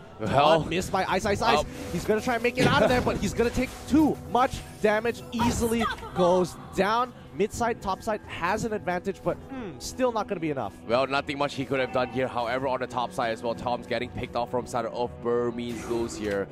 Missed by Ice. He's going to try and make it out of there, but he's going to take too much damage. Easily goes down. Mid-side, top-side has an advantage, but still not going to be enough. Well, nothing much he could have done here. However, on the top side as well, Tom's getting picked off from side of Burmese Ghouls here.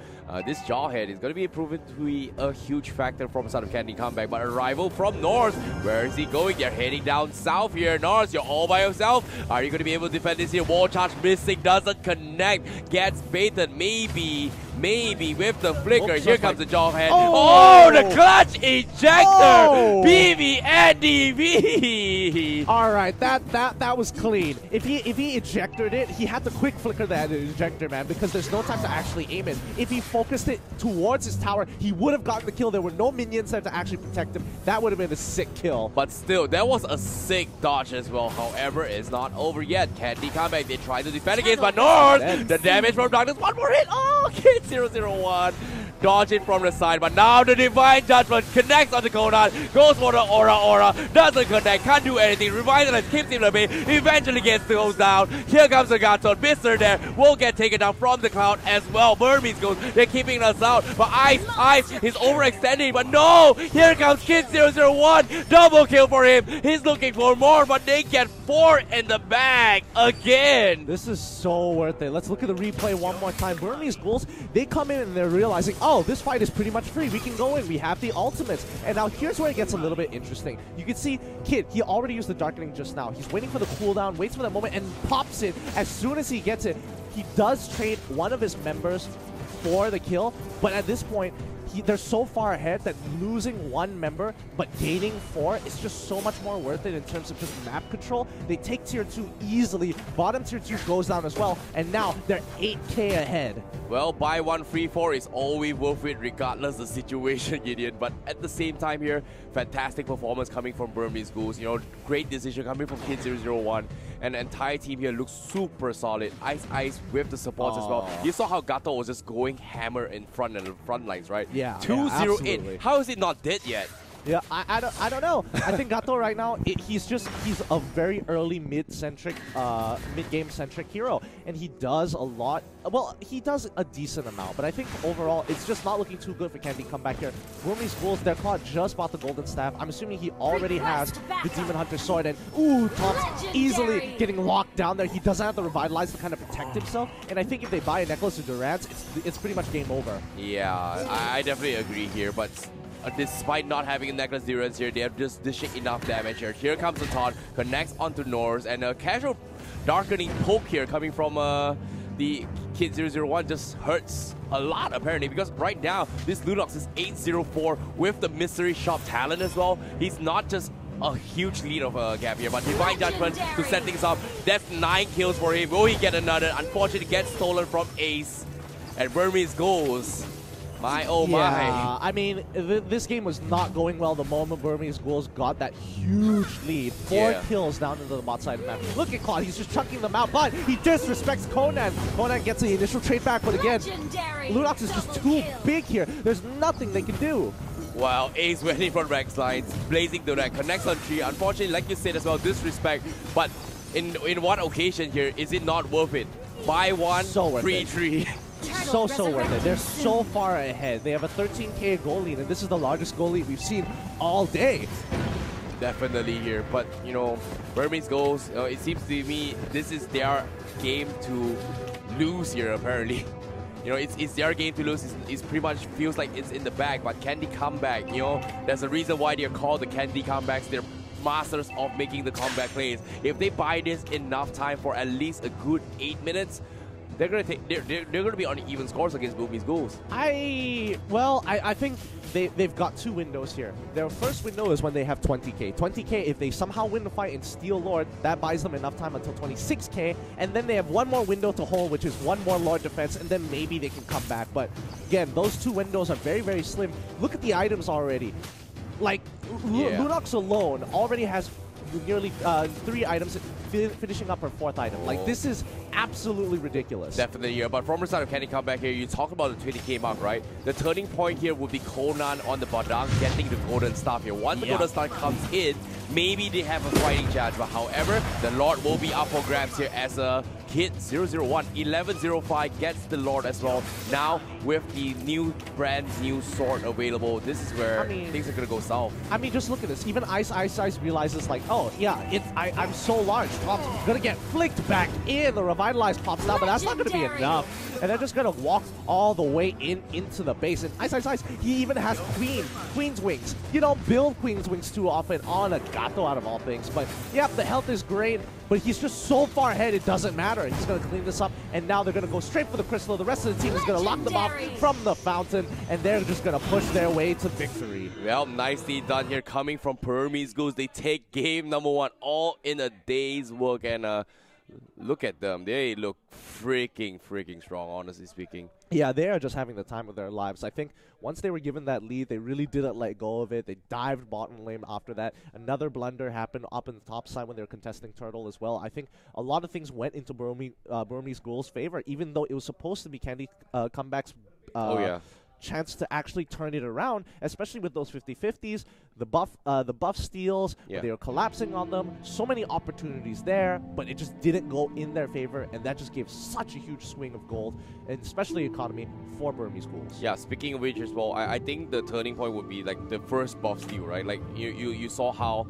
This Jawhead is going to be proven to be a huge factor from side of Candy Comeback. But arrival from North. Where is he going? They're heading down south here. North, you're all by yourself. Are you going to be able to defend this here? Wall charge missing, doesn't connect. Gets baited. Maybe Maybe with the flicker. Oops, Here that's comes the jaw hand. Oh! Oh, the clutch ejector! Oh! BB and DV! Alright, that was clean. If he ejected it, he had to quick flicker that ejector, man, because there's no time to actually aim it. If he focused it towards his tower, he would have gotten the kill. There were no minions there to actually protect him. That would have been a sick kill. But still, that was a sick dodge as well. However, it's not over yet. Candy come back. They try to defend against, but North! The damage from Darkness. One more hit. Oh, Kid 001. Dodge it from the side, but now the Divine Judgment connects on the Conan, goes for the Aura, doesn't connect, can't do anything, Revitalize keeps him away, eventually goes down. Here comes the Gaton, Mister there, will get taken down from the cloud as well. Burmese goes, they're keeping us out, but Ice is overextending, but no! Here comes Kid 001, double kill for him, he's looking for more, but they get 4 in the bag again. This is so worth it. Let's look at the replay one more time. Burmese Ghouls, they come in and they're realizing, oh, this fight is pretty much free. We can go in. We have the ultimates. And now here's where it gets a little bit interesting. You can see Kid, he already used the Darkening just now. He's waiting for the cooldown, waits for that moment, and pops it. As soon as he gets it, he does trade one of his members for the kill. But at this point, they're so far ahead that losing one member but gaining 4 is just so much more worth it in terms of just map control. They take tier 2 easily. Bottom tier 2 goes down as well. And now they're 8k ahead. Well, buy 1 free 4 is always worth it regardless of the situation, Gideon. But at the same time here, fantastic performance coming from Burmese Ghouls. You know, great decision coming from Kid 001. And the entire team here looks super solid. Ice with the supports as well. You saw how Gato was just going hammer in front and the front lines, right? Yeah. 2-0-8. How is it not dead yet? Yeah, I don't know. I think Gato right now, he's a very early mid-centric, mid-game-centric hero. And he does a lot. Well, he does a decent amount. But I think overall, it's just not looking too good for Candy come back here. Burmese Ghouls, their Claw just bought the Golden Staff. I'm assuming he already has the Demon Hunter Sword. And, ooh, Tom's easily getting locked down there. He doesn't have to revitalize to kind of protect himself. And I think if they buy a Necklace of Durance, it's pretty much game over. Yeah, I definitely agree here. But despite not having a Necklace Durance here, they have just dishing enough damage here. Here comes the taunt, connects onto Norse, and a casual darkening poke here coming from the Kid 001 just hurts a lot apparently, because right now this Lunox is 804 with the Mystery Shop talent as well. He's not just a huge lead of a gap here, but Divine Judgment to set things up. That's 9 kills for him. Will he get another? Unfortunately, gets stolen from Ace. And Burmese goes. My oh my. Yeah, I mean, this game was not going well the moment Burmese Ghouls got that huge lead. 4 kills down into the bot side of the map. Look at Claude, he's just chucking them out, but he disrespects Conan. Conan gets the initial trade back, but again, Lunox is just too big here. There's nothing they can do. Wow, Ace waiting for Rex lines, blazing the Rex, connects on 3. Unfortunately, like you said as well, disrespect. But in one occasion here, is it not worth it? Buy 1, free 3. So worth it. They're so far ahead. They have a 13k goal lead, and this is the largest goal lead we've seen all day. Definitely here, but you know, Burmese Ghouls, it seems to me this is their game to lose here apparently. You know, it's their game to lose. It's pretty much feels like it's in the bag, but Candy comeback, you know, there's a reason why they're called the Candy comebacks. They're masters of making the comeback plays. If they buy this enough time for at least a good 8 minutes, they're gonna be on even scores against Burmese Ghouls. I think they've got 2 windows here. Their first window is when they have 20k. 20k, if they somehow win the fight and steal Lord, that buys them enough time until 26k. And then they have 1 more window to hold, which is 1 more Lord defense, and then maybe they can come back. But again, those 2 windows are very, very slim. Look at the items already. Like, Lunox alone already has nearly 3 items, finishing up her 4th item. Like, this is absolutely ridiculous. Definitely, yeah. But from the side of Candy comeback here, you talk about the 20k mark, right? The turning point here would be Conan on the Badang getting the Golden Staff here. Once the Golden Staff comes in, maybe they have a fighting chance. But however, the Lord will be up for grabs here as a Kid 001. 1105 gets the Lord as well. Now, with the brand new sword available, this is where things are going to go south. I mean, just look at this. Even Ice realizes, like, oh, yeah, I'm so large. Tom's going to get flicked back in. The Revitalize pops down, but that's not going to be enough. And they're just going to walk all the way into the base. And Ice, he even has Queen's Wings. You don't build Queen's Wings too often on a Gato out of all things. But, yeah, the health is great. but he's just so far ahead, it doesn't matter. He's going to clean this up, and now they're going to go straight for the Crystal. The rest of the team is going to lock them off from the fountain, and they're just going to push their way to victory. Well, nicely done here, coming from Burmese Ghouls. They take game number 1 all in a day's work, and look at them. They look freaking strong, honestly speaking. Yeah, they are just having the time of their lives. I think once they were given that lead, they really didn't let go of it. They dived bottom lane after that. Another blunder happened up in the top side when they were contesting Turtle as well. I think a lot of things went into Burmese Ghouls' favor, even though it was supposed to be Candy Comeback's chance to actually turn it around, especially with those 50-50s, the buff steals, they were collapsing on them. So many opportunities there, but it just didn't go in their favor, and that just gave such a huge swing of gold, and especially economy for Burmese Ghouls. Yeah, speaking of which as well, I think the turning point would be like the first buff steal, right? Like you saw how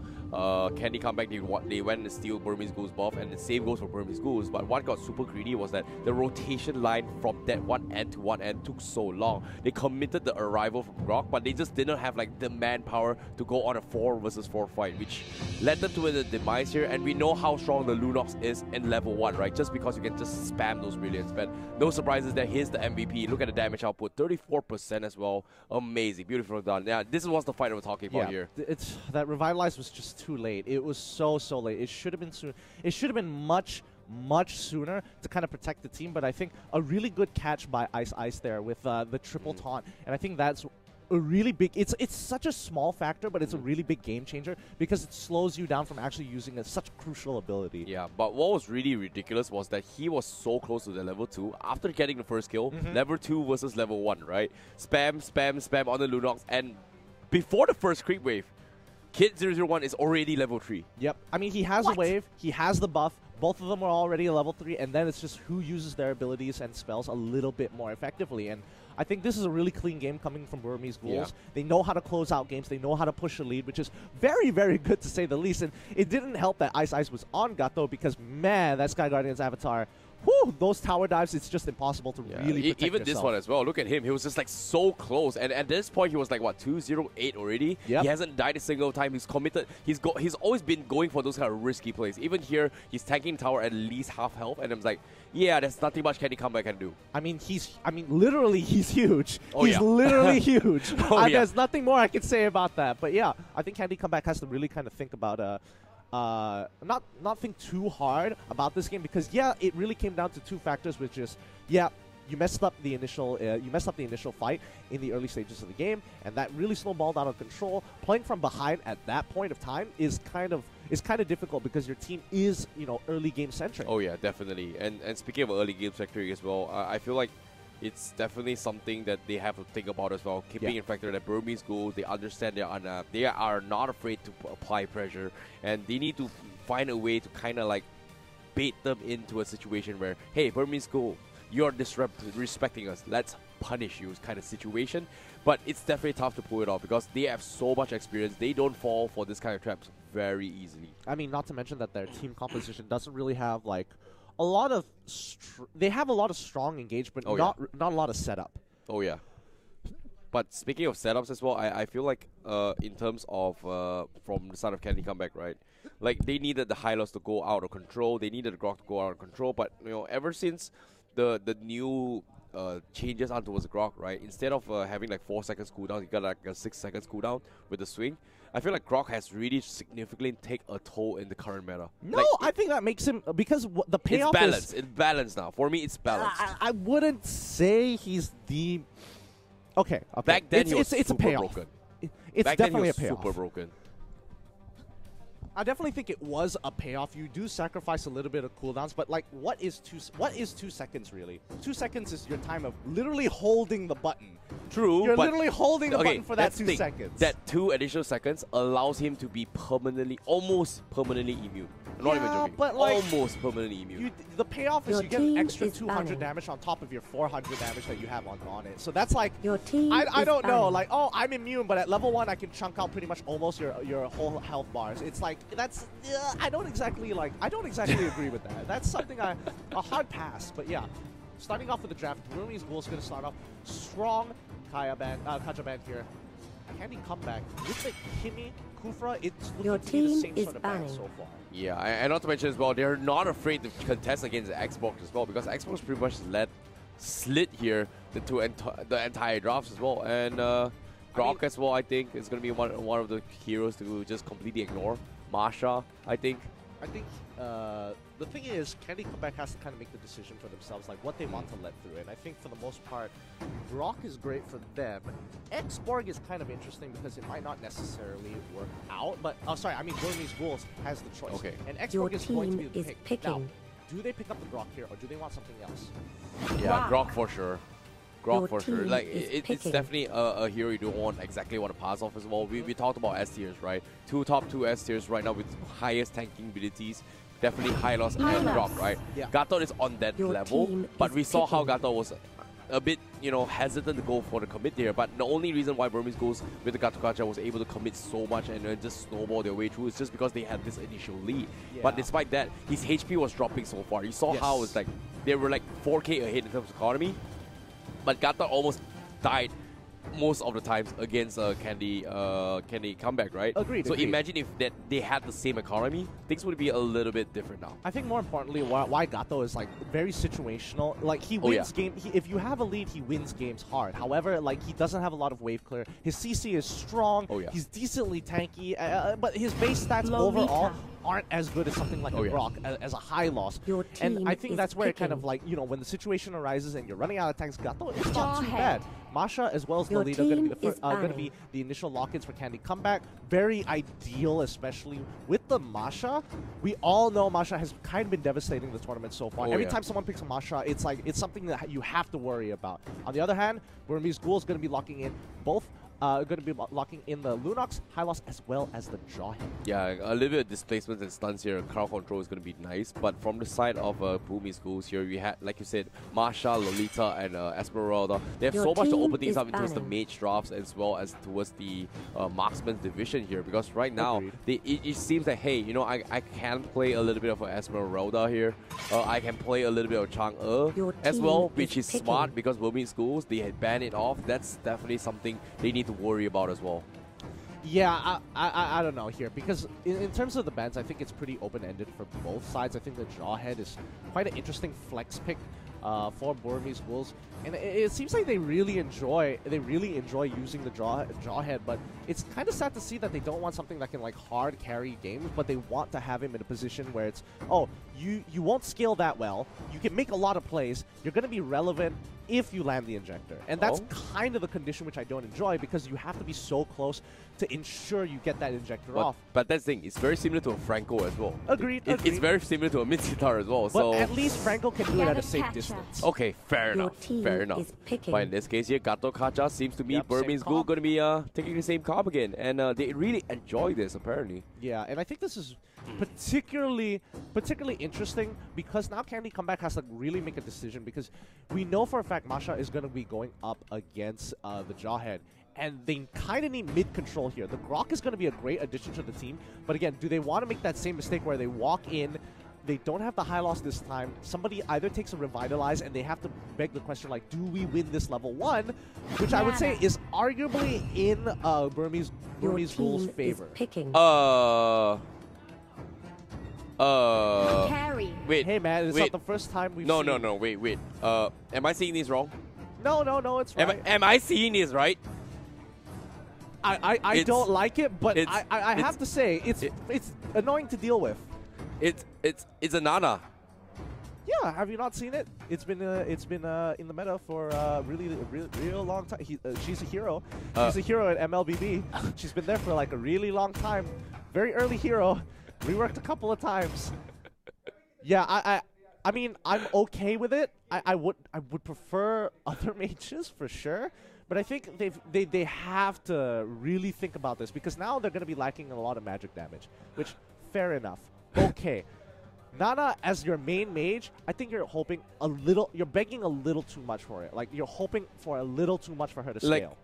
Candy Comeback, they went and steal Burmese Ghouls buff, and the same goes for Burmese Ghouls. But what got super greedy was that the rotation line from that one end to one end took so long. They committed the arrival from Grok, but they just didn't have like the manpower to go on a 4 versus 4 fight, which led them to the demise here. And we know how strong the Lunox is in level 1, right? Just because you can just spam those brilliants. But no surprises there. Here's the MVP. Look at the damage output, 34% as well. Amazing, beautiful done. Yeah, this was the fight I was talking about here. It's that Revitalize was just too late. It was so late. It should have been soon. It should have been much sooner to kind of protect the team, but I think a really good catch by Ice there with the triple taunt, and I think that's a really big, it's such a small factor, but it's a really big game changer because it slows you down from actually using such a crucial ability. Yeah, but what was really ridiculous was that he was so close to the level 2 after getting the first kill, level 2 versus level 1, right? Spam on the Lunox, and before the first creep wave, Kid 001 is already level 3. Yep. I mean, he has a wave, he has the buff, both of them are already a level 3, and then it's just who uses their abilities and spells a little bit more effectively. And I think this is a really clean game coming from Burmese Ghouls. Yeah. They know how to close out games, they know how to push a lead, which is very good to say the least. And it didn't help that Ice was on Gato because, man, that Sky Guardian's avatar, whew, those tower dives, it's just impossible to really protect even yourself. This one as well. Look at him. He was just like so close. And at this point, he was like, what, 208 already? Yep. He hasn't died a single time. He's committed. He's always been going for those kind of risky plays. Even here, he's tanking tower at least half health. And I'm like, yeah, there's nothing much Candy Comeback can do. I mean, literally, he's huge. He's literally huge. There's nothing more I can say about that. But yeah, I think Candy Comeback has to really kind of think about not think too hard about this game because it really came down to 2 factors, which is you messed up the initial fight in the early stages of the game, and that really snowballed out of control. Playing from behind at that point of time is kind of difficult because your team is early game centric. Oh yeah, definitely. And speaking of early game centric as well, I feel like it's definitely something that they have to think about as well. Keeping in fact that Burmese Ghouls, they understand they are not afraid to apply pressure, and they need to find a way to kind of like bait them into a situation where, hey, Burmese Ghoul, you're disrespecting us, let's punish you kind of situation. But it's definitely tough to pull it off because they have so much experience. They don't fall for this kind of traps very easily. I mean, not to mention that their team composition doesn't really have like a lot of they have a lot of strong engagement, not a lot of setup. Oh yeah. But speaking of setups as well, I feel like in terms of from the start of Candy Comeback, right? Like they needed the Hylos to go out of control. They needed the Grok to go out of control. But ever since the new changes onto the Grok, right? Instead of having like 4 seconds cooldown, you got like a 6 seconds cooldown with the swing. I feel like Grok has really significantly take a toll in the current meta. No, like, I think that makes him because the payoff it's balanced. It's balanced now. For me, it's balanced. I wouldn't say he's the okay. Back then, it's a payoff. Broken. It's Back definitely then he was a payoff. super broken. I definitely think it was a payoff. You do sacrifice a little bit of cooldowns, but like, what is 2 seconds really? 2 seconds is your time of literally holding the button. True, you're literally holding the button for that 2 seconds. That 2 additional seconds allows him to be almost permanently immune. I'm not even joking. But like, almost permanently immune. The payoff is you get an extra 200 damage on top of your 400 damage that you have on it. So that's like, your team I don't know, like, oh, I'm immune, but at level 1 I can chunk out pretty much almost your whole health bars. It's like, that's, I don't exactly agree with that. That's something a hard pass, but yeah. Starting off with the draft, Burmese Ghouls going to start off strong. Kaja band here. Candy Comeback with the Kimi Kufra, it's Your looking to be the team same is sort of ban banning. so far. Yeah, and not to mention as well, they're not afraid to contest against Xbox as well, because Xbox pretty much let slid here the entire drafts as well. And Grok as well, I think, is going to be one of the heroes to just completely ignore. Masha, I think. The thing is, Candy Comeback has to kind of make the decision for themselves, like what they want to let through. And I think for the most part, Grok is great for them. Xborg is kind of interesting because it might not necessarily work out. But, Burmese Ghouls has the choice. Okay. And Your Xborg is going to be team the is pick. picking. Now, do they pick up the Grok here, or do they want something else? Yeah, Grok for sure. Your Grok for sure. team Like is it's picking. definitely a hero you don't want to pass off as well. We talked about S tiers, right? Top two S tiers right now with highest tanking abilities. Definitely high loss and Grok, right? Yeah. Gato is on that Your level, team but is we saw how picking. Gato was a bit, hesitant to go for the commit here. But the only reason why Burmese Ghouls with the Gato Gacha was able to commit so much and just snowball their way through is just because they had this initial lead. Yeah. But despite that, his HP was dropping so far. You saw how it's like they were like 4K ahead in terms of economy, but Gato almost died most of the times against Candy Comeback, right? Agreed. So imagine if they had the same economy, things would be a little bit different now. I think more importantly, why Gato is like very situational. Like he wins game. If you have a lead, he wins games hard. However, like he doesn't have a lot of wave clear. His CC is strong. He's decently tanky, but his base stats overall aren't as good as something like a Grok as a high loss. Your team and I think is that's where it kind picking. of like, when the situation arises and you're running out of tanks, Gato is not too bad. Masha as well as Your Lolita are going team to be is the initial lock-ins for Candy Comeback. Very ideal, especially with the Masha. We all know Masha has kind of been devastating the tournament so far. Every time someone picks a Masha, it's like it's something that you have to worry about. On the other hand, Burmese Ghoul is going to be locking in both. Going to be locking in the Lunox, High Loss, as well as the Jawhead. Yeah, a little bit of displacement and stunts here. Crowd control is going to be nice. But from the side of Burmese Ghouls here, we had, like you said, Masha, Lolita, and Esmeralda. They have so much to open things up towards the mage drafts as well as towards the marksman's division here. Because right now, it seems that, hey, I can play a little bit of Esmeralda here. I can play a little bit of Chang'e as well, which is smart because Burmese Ghouls, they had banned it off. That's definitely something they need to worry about as well. Yeah, I don't know here, because in terms of the bans, I think it's pretty open-ended for both sides. I think the Jawhead is quite an interesting flex pick for Burmese Ghouls, and it seems like they really enjoy using the Jawhead, but it's kind of sad to see that they don't want something that can like hard carry games, but they want to have him in a position where it's, you won't scale that well, you can make a lot of plays, you're going to be relevant if you land the injector. And that's kind of the condition which I don't enjoy, because you have to be so close to ensure you get that injector off. But that's the thing, it's very similar to a Franco as well. Agreed. It's very similar to a mid-sitar as well. But so at least Franco can do it at a safe distance. Okay, fair Your enough. team Fair enough. is picking. But in this case here, Gato Kacha seems to be Burmese Ghoul going to be taking the same comp again. And they really enjoy this, apparently. Yeah, and I think this is particularly interesting because now Candy Comeback has to really make a decision, because we know for a fact Masha is going to be going up against the Jawhead, and they kind of need mid-control here. The Grok is going to be a great addition to the team, but again, do they want to make that same mistake where they walk in, they don't have the high loss this time, somebody either takes a Revitalize, and they have to beg the question, like, do we win this level 1? Which I would say is arguably in Burmese Ghouls' favor. Picking. Carry. Wait. Hey man, it's not the first time we've seen. No, wait. Am I seeing this wrong? No, it's right. Am I seeing this right? I don't like it, but I have to say it's annoying to deal with. It's a Nana. Yeah, have you not seen it? It's been in the meta for a real long time. She's a hero. She's a hero at MLBB. She's been there for like a really long time. Very early hero. Reworked a couple of times. Yeah, I mean, I'm okay with it. I would prefer other mages for sure, but I think they have to really think about this, because now they're going to be lacking a lot of magic damage, which fair enough. Okay. Nana as your main mage, I think you're begging a little too much for it. Like, you're hoping for a little too much for her to scale.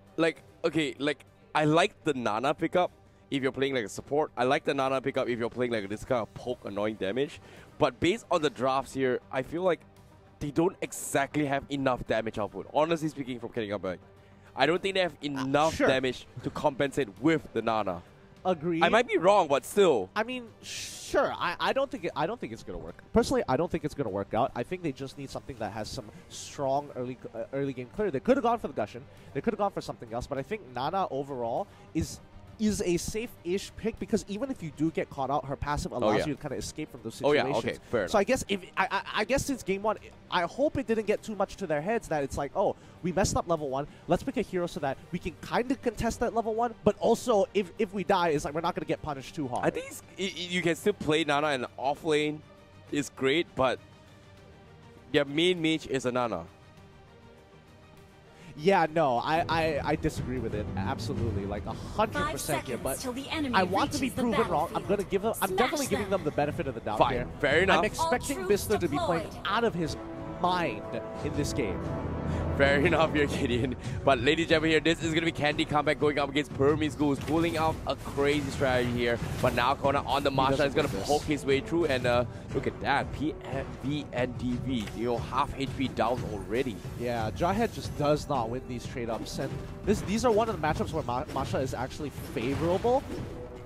I like the Nana pickup if you're playing like a support. I like the Nana pickup if you're playing like this kind of poke annoying damage. But based on the drafts here, I feel like they don't exactly have enough damage output. Honestly speaking, from Candy Comeback, I don't think they have enough damage to compensate with the Nana. Agree. I might be wrong, but still. I mean, sure. I don't think it's gonna work. Personally, I don't think it's gonna work out. I think they just need something that has some strong early game clear. They could have gone for the Gushin. They could have gone for something else. But I think Nana overall is a safe-ish pick because even if you do get caught out, her passive allows you to kind of escape from those situations. Oh yeah, okay, fair enough. So I guess I guess since game one, I hope it didn't get too much to their heads that it's like, oh, we messed up level 1. Let's pick a hero so that we can kind of contest that level 1, but also if we die, it's like we're not going to get punished too hard. I think you can still play Nana in off lane. It's great, but their main mage is a Nana. Yeah, no, I disagree with it. Absolutely, like 100% here. But I want to be proven wrong. I'm definitely giving them the benefit of the doubt here. Fair enough. I'm expecting Bister to be playing out of his mind in this game. Fair enough here, Gideon. But ladies and gentlemen here, this is going to be Candy Comeback going up against Burmese Ghouls, pulling out a crazy strategy here. But now Kona on the Masha is going to poke his way through. And look at that, PV and DV, you know, half HP down already. Yeah, Jarhead just does not win these trade-ups. And these are one of the matchups where Masha is actually favorable.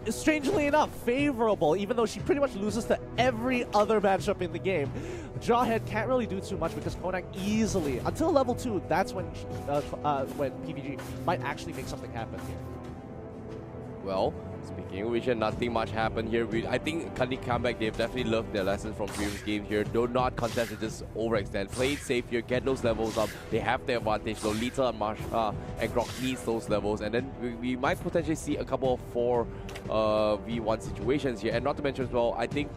Strangely enough, favorable, even though she pretty much loses to every other matchup in the game. Jawhead can't really do too much because Konak easily, until level 2, that's when PVG might actually make something happen here. Well, speaking of which, nothing much happened here. I think Candy Comeback, they've definitely learned their lesson from previous games here. Do not contest it, just overextend. Play it safe here, get those levels up. They have the advantage. Lolita and Marsha and Grok needs those levels. And then we might potentially see a couple of 4v1 situations here. And not to mention as well, I think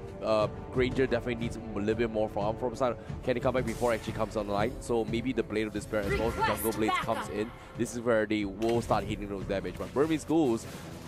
Granger definitely needs a little bit more farm from side Candy Comeback before it actually comes online. So maybe the Blade of Despair as well as the Jungle Blades comes in. This is where they will start hitting those damage. But Burmese Ghouls,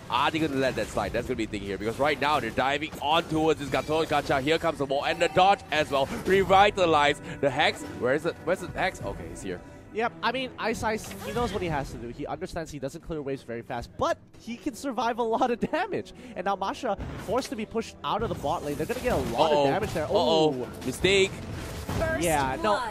are they going to let that slide? That's going to be the thing here. Because right now, they're diving on towards this Gato Gacha. Here comes the wall. And the dodge as well. Revitalize. The Hex. Where's the Hex? Okay, he's here. Yep, I mean, Ice, he knows what he has to do. He understands he doesn't clear waves very fast, but he can survive a lot of damage. And now Masha, forced to be pushed out of the bot lane. They're going to get a lot of damage there. Oh, mistake. Yeah, no,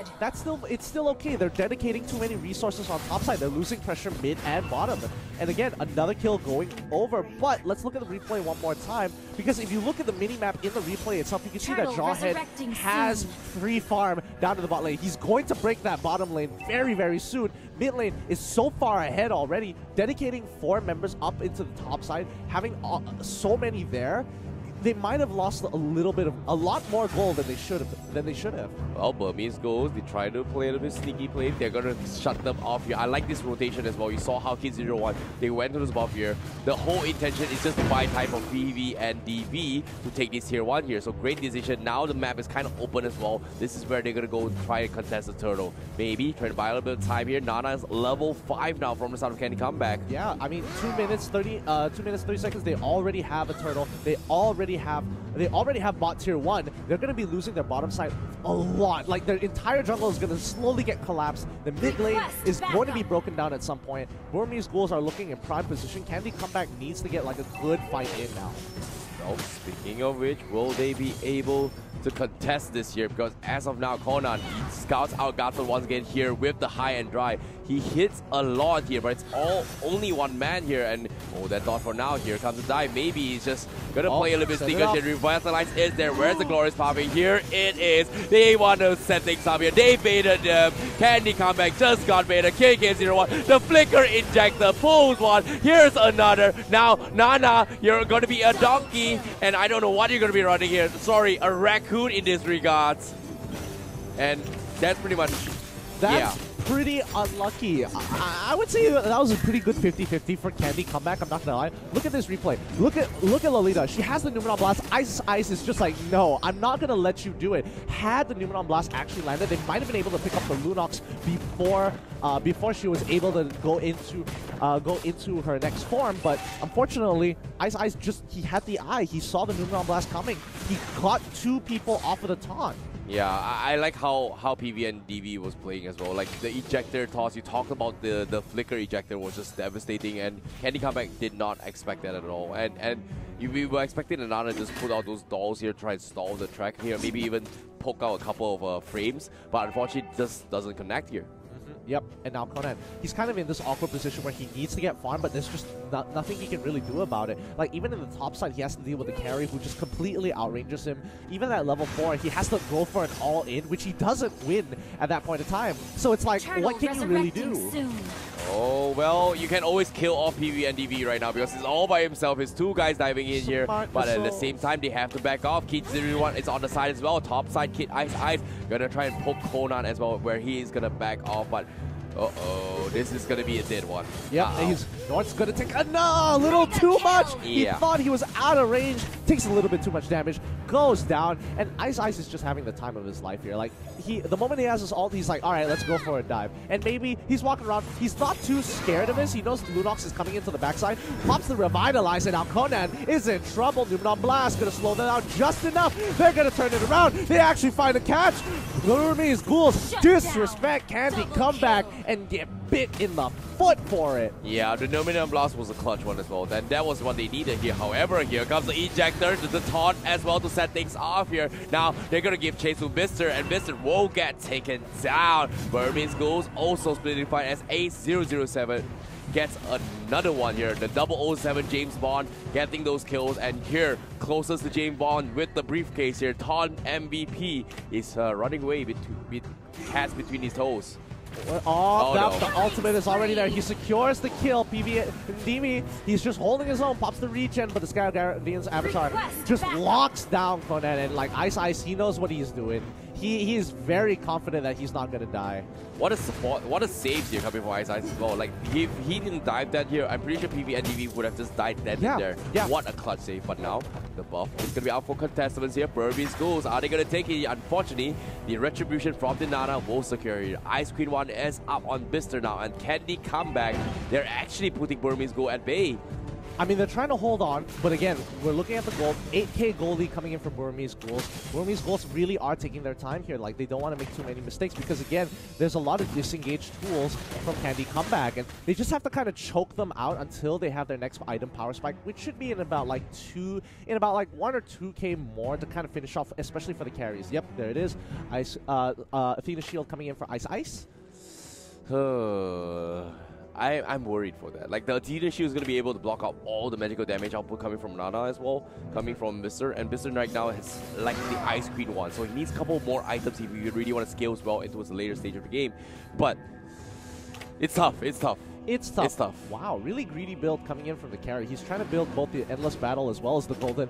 it's still okay. They're dedicating too many resources on top side. They're losing pressure mid and bottom. And again, another kill going over. But let's look at the replay one more time, because if you look at the mini-map in the replay itself, you can see that Jawhead has free farm down to the bot lane. He's going to break that bottom lane very, very soon. Mid lane is so far ahead already, dedicating 4 members up into the top side, having so many there. They might have lost a lot more gold than they should have. Well, Burmese Ghouls, they try to play a little bit sneaky play. They're gonna shut them off here. I like this rotation as well. You saw how Kid01, they went to this buff here. The whole intention is just to buy time for PV and DV to take this tier 1 here. So great decision. Now the map is kind of open as well. This is where they're gonna go try and contest the turtle. Maybe try to buy a little bit of time here. Nana is level 5 now from the start of Candy Comeback. Yeah, I mean 2 minutes 30 seconds. They already have a turtle. They already have bot tier 1. They're going to be losing their bottom side a lot. Like, their entire jungle is going to slowly get collapsed. The mid lane is going to be broken down at some point. Burmese Ghouls are looking in prime position. Candy Comeback needs to get like a good fight in now. Well, speaking of which, will they be able to contest this here? Because as of now, Conan, he scouts out Gato once again here with the high and dry. He hits a lot here, but it's only one man here. And that thought for now. Here comes the dive. Maybe he's just gonna play a little bit sneaker here. Revitalize is there. Where's the glorious power? Here it is. They want to set things up here. They baited them. Candy Comeback just got baited. KK01. The flicker injector pulls one. Here's another. Now, Nana, you're gonna be a donkey. And I don't know what you're gonna be running here. Sorry, a raccoon in this regards. And that's pretty much pretty unlucky. I would say that was a pretty good 50-50 for Candy Comeback. I'm not gonna lie. Look at this replay. Look at Lolita. She has the Numenon Blast. Ice is just like, no, I'm not gonna let you do it. Had the Numenon Blast actually landed, they might have been able to pick up the Lunox before she was able to go into her next form. But unfortunately, Ice he had the eye. He saw the Numenon Blast coming. He caught 2 people off of the taunt. Yeah, I like how PV and DV was playing as well. Like the ejector toss, you talked about the flicker ejector was just devastating, and Candy Comeback did not expect that at all. And we were expecting Nana to just put out those dolls here, try and stall the track here, maybe even poke out a couple of frames, but unfortunately it just doesn't connect here. Yep, and now Conan, he's kind of in this awkward position where he needs to get farm, but there's just nothing he can really do about it. Like, even in the top side, he has to deal with the carry who just completely outranges him. Even at level 4, he has to go for an all-in, which he doesn't win at that point in time. So it's like, what can you really do? Oh, well, you can always kill off PV and DV right now because he's all by himself. His 2 guys diving in here, but at the same time, they have to back off. Kid 01 is on the side as well. Top side, Kid Ice gonna try and poke Conan as well, where he is gonna back off, but uh-oh, this is gonna be a dead one. Yep, North's gonna take a little too much. He thought he was out of range, takes a little bit too much damage, goes down, and Ice is just having the time of his life here. Like, the moment he has his ult, he's like, all right, let's go for a dive. And maybe he's walking around, he's not too scared of this. He knows Lunox is coming into the backside, pops the Revitalize, and now Conan is in trouble. Numenon Blast gonna slow that out just enough. They're gonna turn it around. They actually find a catch. Burmese Ghouls disrespect Candy, come back and get bit in the foot for it. Yeah, the Numenon Blast was a clutch one as well. And that was what they needed here. However, here comes the ejector, the taunt as well to set things off here. Now, they're going to give chase to Mister, and Mister will get taken down. Burmese Ghouls also splitting fight as Ace007 gets another one here. The 007 James Bond getting those kills, and here, closest to James Bond with the briefcase here, Taunt MVP is running away with cats between his toes. Oh, no. The ultimate is already there. He secures the kill. PV Ndimi, he's just holding his own, pops the regen, but the Sky Guardian's avatar just locks down Conan, and like Ice, he knows what he's doing. He is very confident that he's not gonna die. What a support, what a save here coming from Ice as well. Like, if he didn't dive that here, I'm pretty sure PV and DV would have just died dead in there. Yeah. What a clutch save. But now, the buff is gonna be out for contestants here. Burmese Ghouls, are they gonna take it? Unfortunately, the retribution from the Nana will secure it. Ice Queen 1 is up on Bister now, and Candy comeback. They're actually putting Burmese Ghoul at bay. I mean, they're trying to hold on, but again, we're looking at the gold. 8K goldie coming in from Burmese Ghouls. Burmese Ghouls really are taking their time here. Like, they don't want to make too many mistakes because, again, there's a lot of disengaged tools from Candy Comeback, and they just have to kind of choke them out until they have their next item power spike, which should be in about like 1 or 2K more to kind of finish off, especially for the carries. Yep, there it is. Athena Shield coming in for Ice. I'm worried for that. Like, the Athena Shield is going to be able to block out all the magical damage output coming from Nana as well, coming from Mister. And Mister right now has like the Ice Queen 1, so he needs a couple more items if you really want to scale as well into the later stage of the game. But it's tough. It's tough. Wow, really greedy build coming in from the carry. He's trying to build both the Endless Battle as well as the Golden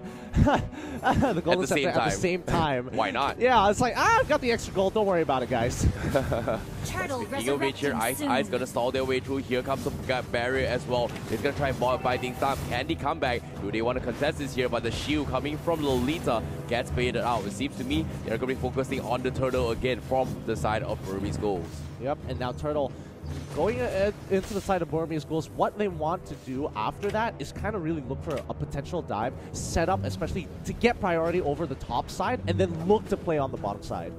Scepter at the same time. Why not? Yeah, it's like, I've got the extra gold. Don't worry about it, guys. Turtle here, Ice gonna stall their way through. Here comes the barrier as well. He's gonna try and buy things down. Candy comeback. Do they want to contest this here? But the shield coming from Lolita gets baited out. It seems to me they're gonna be focusing on the Turtle again from the side of Burmese Ghouls. Yep, and now Turtle going into the side of Burmese Ghouls. What they want to do after that is kind of really look for a potential dive, set up especially to get priority over the top side, and then look to play on the bottom side.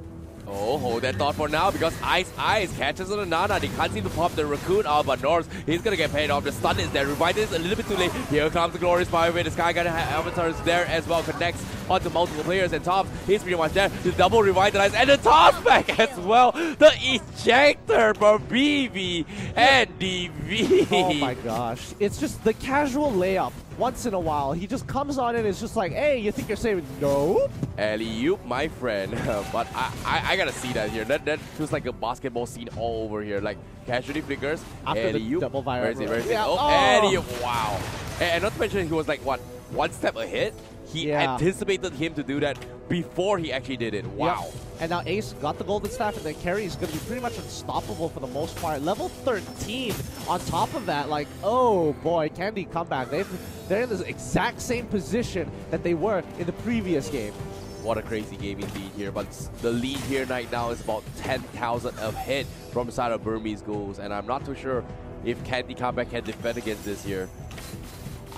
Oh, hold that thought for now because Ice catches on the Nana. They can't seem to pop the Raccoon out, but Norse, he's gonna get paid off. The stun is there. Revive is a little bit too late. Here comes the Glorious Fireway. The Sky Guardian Avatar is there as well. Connects onto multiple players, and Tops, he's pretty much there. The double revitalize and the Tops back as well. The ejector for BB and DV. Oh my gosh. It's just the casual layup. Once in a while, he just comes on and is just like, hey, you think you're saving? Nope. Alley-oop, my friend. But I gotta see that here. That feels like a basketball scene all over here. Like, casually flickers. After the double viral. Where is it? Yeah. Oh, alley-oop. Wow. And not to mention, he was like, what, one step ahead? He anticipated him to do that before he actually did it. Wow. Yep. And now Ace got the golden staff, and then Carry is going to be pretty much unstoppable for the most part. Level 13 on top of that, like, oh boy, Candy comeback. They're in the exact same position that they were in the previous game. What a crazy game indeed here. But the lead here right now is about 10,000 ahead from the side of Burmese Ghouls. And I'm not too sure if Candy comeback can defend against this here.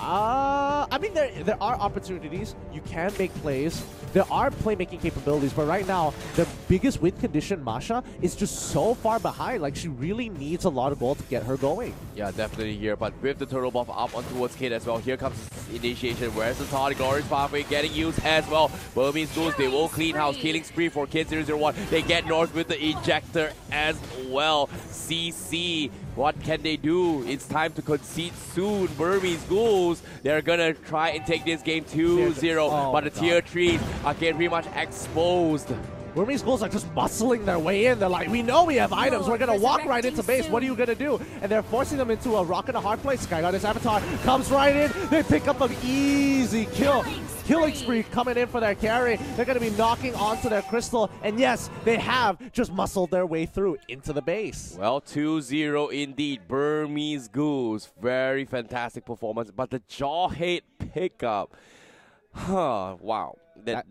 I mean, there are opportunities. You can make plays. There are playmaking capabilities, but right now, the biggest win condition, Masha, is just so far behind. Like, she really needs a lot of gold to get her going. Yeah, definitely here. But with the turtle buff up on towards Kid as well, here comes initiation. Where's the Tonic Glorious Pathway getting used as well? Burmese Ghouls, they will clean house. Killing spree for Kid 001. They get north with the ejector as well. CC, what can they do? It's time to concede soon. Burmese Ghouls, they're gonna try and take this game 2-0, but the tier 3s are getting pretty much exposed. Burmese Ghouls are just bustling their way in. They're like, we know we have items. We're going to walk right into base. What are you going to do? And they're forcing them into a rock and a hard place. SkyGuardian's Avatar comes right in. They pick up an easy kill. Killing spree coming in for their carry. They're going to be knocking onto their crystal. And yes, they have just muscled their way through into the base. Well, 2-0 indeed. Burmese Ghouls. Very fantastic performance. But the Jawhead pickup. Wow.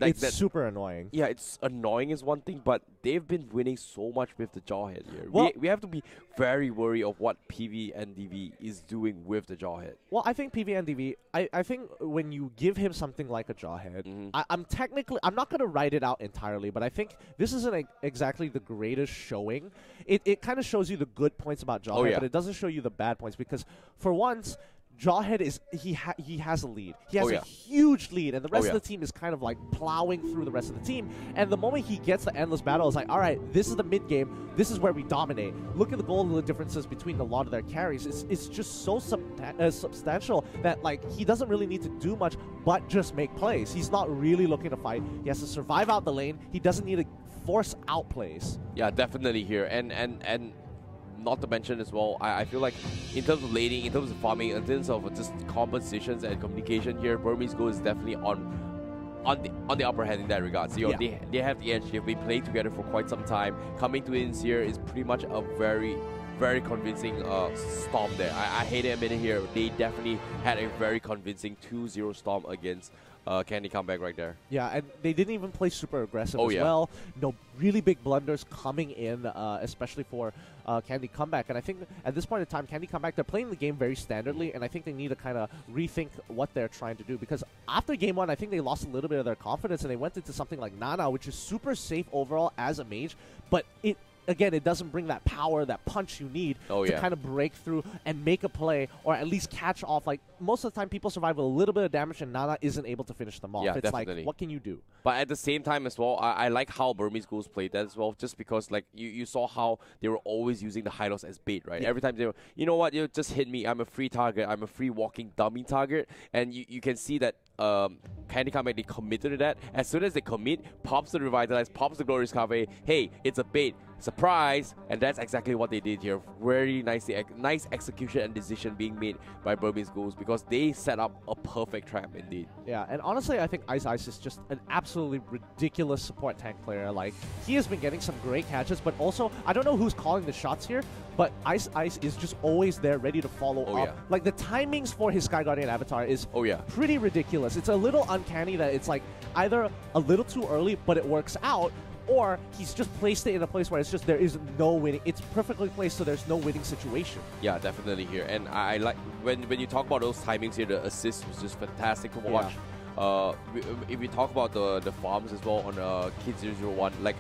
It's super annoying. Yeah, it's annoying is one thing, but they've been winning so much with the Jawhead here. Well, we have to be very worried of what PVNDV is doing with the Jawhead. Well, I think PVNDV, I think when you give him something like a Jawhead, I'm not going to write it out entirely, but I think this isn't exactly the greatest showing. It kind of shows you the good points about Jawhead, but it doesn't show you the bad points because for once, Jawhead is he has a lead. He has a huge lead, and the rest of the team is kind of like plowing through the rest of the team. And the moment he gets the endless battle, it's like, all right, this is the mid game. This is where we dominate. Look at the goal differences between a lot of their carries. It's just so substantial that like he doesn't really need to do much but just make plays. He's not really looking to fight. He has to survive out the lane. He doesn't need to force out plays. Yeah, definitely here, and not to mention as well, I feel like in terms of laning, in terms of farming, in terms of just compositions and communication here, Burmese Ghouls is definitely on the upper hand in that regard. So they have the edge. They've been playing together for quite some time. Coming to ins here is pretty much a very convincing storm there. I hate to admit it here. They definitely had a very convincing 2-0 storm against Candy Comeback right there. Yeah, and they didn't even play super aggressive as well. No really big blunders coming in, especially for Candy Comeback. And I think at this point in time, Candy Comeback, they're playing the game very standardly, and I think they need to kind of rethink what they're trying to do. Because after game one, I think they lost a little bit of their confidence, and they went into something like Nana, which is super safe overall as a mage, but again, it doesn't bring that power, that punch you need to kind of break through and make a play, or at least catch off. Like, most of the time, people survive with a little bit of damage, and Nana isn't able to finish them off. Yeah, it's definitely. like, what can you do? But at the same time as well, I like how Burmese Ghouls played that as well, just because, like, you saw how they were always using the Hylos as bait, right? Every time they were, you know what, you just hit me, I'm a free target, I'm a free walking dummy target, and you can see that Candy Comeback, they committed to that. As soon as they commit, pops the Revitalize, pops the Glorious Cafe, hey, it's a bait, surprise, and that's exactly what they did here. Very nice execution and decision being made by Burmese Ghouls because they set up a perfect trap indeed. Yeah, and honestly, I think Ice is just an absolutely ridiculous support tank player. Like, he has been getting some great catches, but also, I don't know who's calling the shots here, but Ice is just always there ready to follow up. Yeah. Like, the timings for his Sky Guardian avatar is pretty ridiculous. It's a little uncanny that it's like either a little too early, but it works out, or he's just placed it in a place where it's just there is no winning. It's perfectly placed so there's no winning situation. Yeah, definitely here. And I like when you talk about those timings here, the assist was just fantastic to watch. If we talk about the farms as well on Kid 001, like,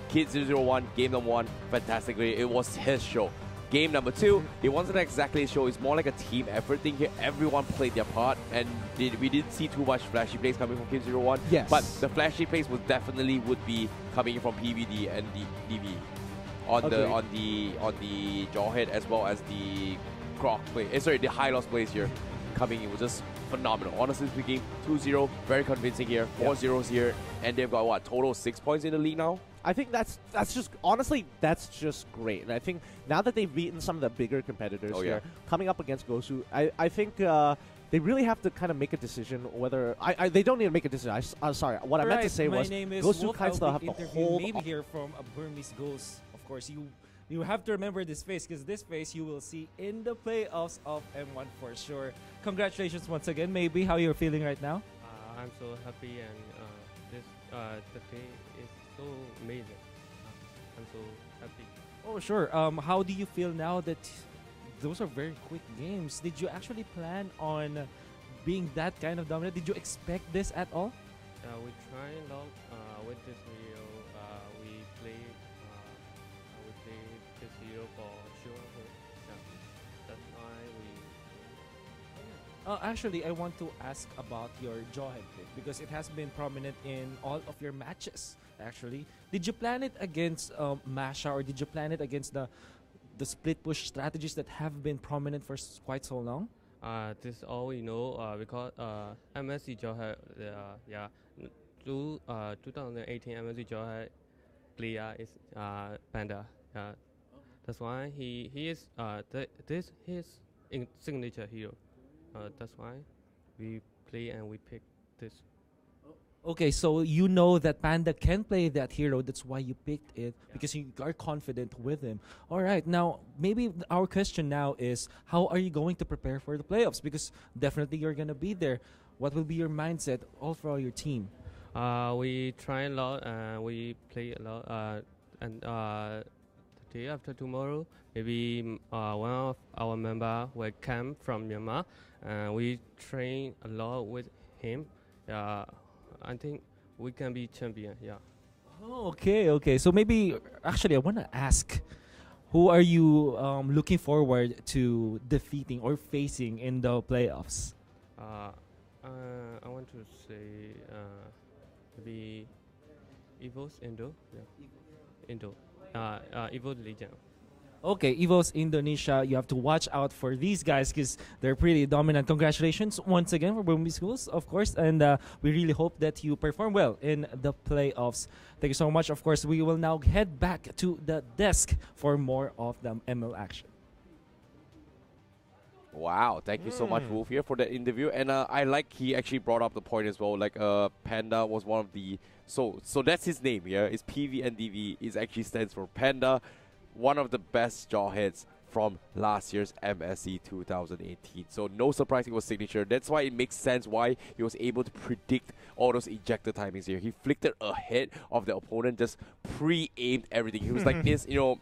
Kid 001, game number 1, fantastically. It was his show. Game number 2, it wasn't exactly a show. It's more like a team effort thing here. Everyone played their part, and we didn't see too much flashy plays coming from Kid 01. Yes. But the flashy plays would be coming from PVD and DV on the Jawhead, as well as the Croc play. The High Loss plays here coming in was just phenomenal. Honestly speaking, 2-0, very convincing here. 4-0s here, and they've got what, total 6 points in the league now? I think that's just, honestly, that's just great. And I think now that they've beaten some of the bigger competitors here, coming up against Gosu, I think they really have to kind of make a decision whether they don't need to make a decision. I'm sorry. What I meant to say was Gosu kind of have to hold. Maybe here from a Burmese Ghouls. Of course, you have to remember this face, because this face you will see in the playoffs of M1 for sure. Congratulations once again. Maybe how you're feeling right now? I'm so happy, and the day is so amazing. I'm so happy. Oh, sure. How do you feel now that those are very quick games? Did you actually plan on being that kind of dominant? Did you expect this at all? We try a lot with this video. We play this video for sure. That's why we. Actually, I want to ask about your jawhead pick because it has been prominent in all of your matches. Actually, did you plan it against Masha, or did you plan it against the split push strategies that have been prominent for quite so long? This is all we know because MSC jawhead, 2018 MSC jawhead player is Panda. That's why he is this his signature hero. That's why we play and we pick this. Okay, so you know that Panda can play that hero. That's why you picked it, because you are confident with him. All right, now maybe our question now is, how are you going to prepare for the playoffs? Because definitely you're gonna be there. What will be your mindset all for your team? We try a lot and we play a lot. And the day after tomorrow, maybe one of our member will come from Myanmar, and we train a lot with him. I think we can be champion. Yeah. Oh, okay. So maybe actually I want to ask, who are you looking forward to defeating or facing in the playoffs? I want to say maybe Evo's Indo. Yeah. Indo. Evo Legion. Okay, Evo's Indonesia. You have to watch out for these guys because they're pretty dominant. Congratulations once again for Boomby Schools, of course. And we really hope that you perform well in the playoffs. Thank you so much. Of course, we will now head back to the desk for more of the ML action. Wow, thank you so much, Wolf, here for that interview. And I like he actually brought up the point as well. Like Panda was one of the so that's his name. Yeah, it's PVNDV. It actually stands for Panda, one of the best jawheads from last year's MSC 2018. So no surprise it was signature. That's why it makes sense why he was able to predict all those ejector timings here. He flicked it ahead of the opponent, just pre-aimed everything. He was like this, you know.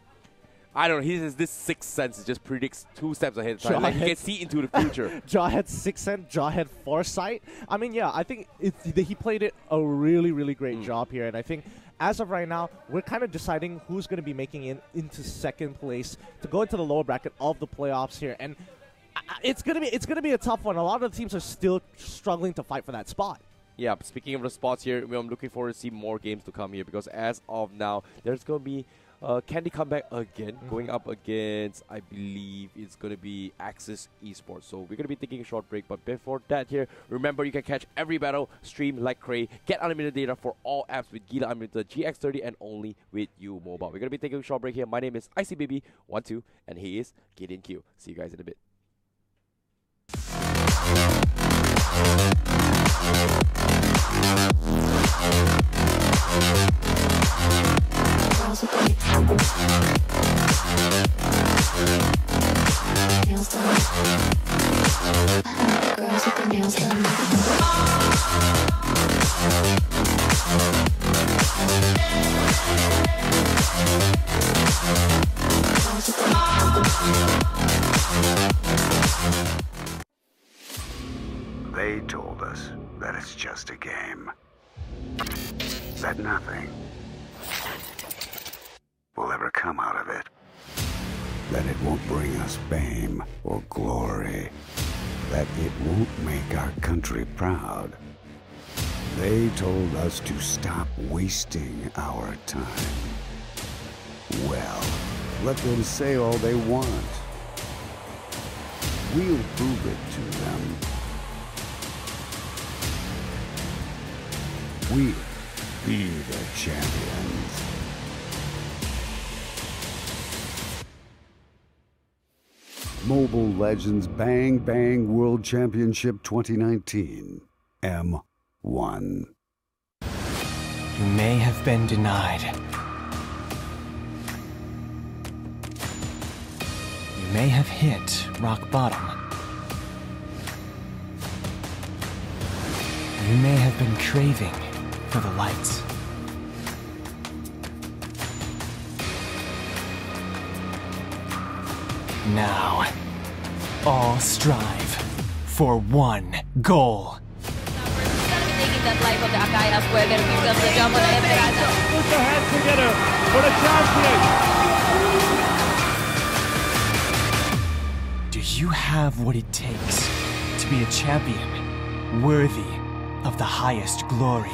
I don't know, he has this sixth sense. It just predicts 2 steps ahead of time. Like he can see into the future. Jawhead sixth sense, Jawhead foresight. I mean, yeah, I think he played it a really, really great job here. And I think as of right now, we're kind of deciding who's going to be making it into second place to go into the lower bracket of the playoffs here. And it's gonna be a tough one. A lot of the teams are still struggling to fight for that spot. Yeah, speaking of the spots here, I'm looking forward to see more games to come here because as of now, there's going to be Candy Comeback again, going up against, I believe it's going to be Axis Esports. So we're going to be taking a short break. But before that here, remember you can catch every battle, stream like cray, get unlimited data for all apps with Gila Unlimited GX30 and only with you mobile. We're going to be taking a short break here. My name is ICBaby12 and he is Gideon Q. See you guys in a bit. Girls with their nails done. They told us that it's just a game. That nothing will ever come out of it. That it won't bring us fame or glory. That it won't make our country proud. They told us to stop wasting our time. Well, let them say all they want. We'll prove it to them. We'll be the champions. Mobile Legends Bang Bang World Championship 2019, M1. You may have been denied. You may have hit rock bottom. You may have been craving for the lights. Now, all strive for one goal. Taking that life of the Akai as well. There becomes the jump on Evergrande. Put your hands together for the champion. Do you have what it takes to be a champion worthy of the highest glory.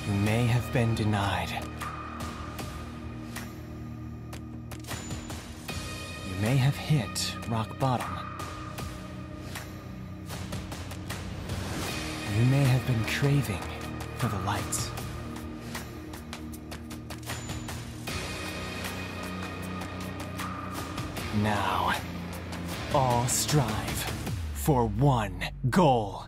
You may have been denied. You may have hit rock bottom. You may have been craving for the lights. Now, all strive for one goal.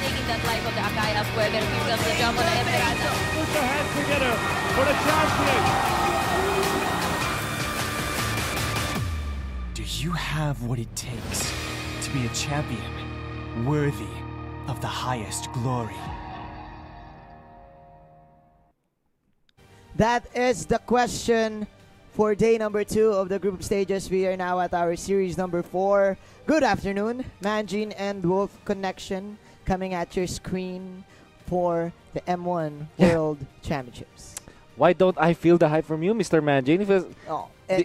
Taking that life of the Akai as well. There comes the jump on the Emerald. Put your hands together for the champion. Do you have what it takes to be a champion worthy of the highest glory? That is the question for day number 2 of the group stages. We are now at our series number 4. Good afternoon, Manjin and Wolf Connection coming at your screen for the M1 World Championships. Why don't I feel the hype from you, Mr. Manjin?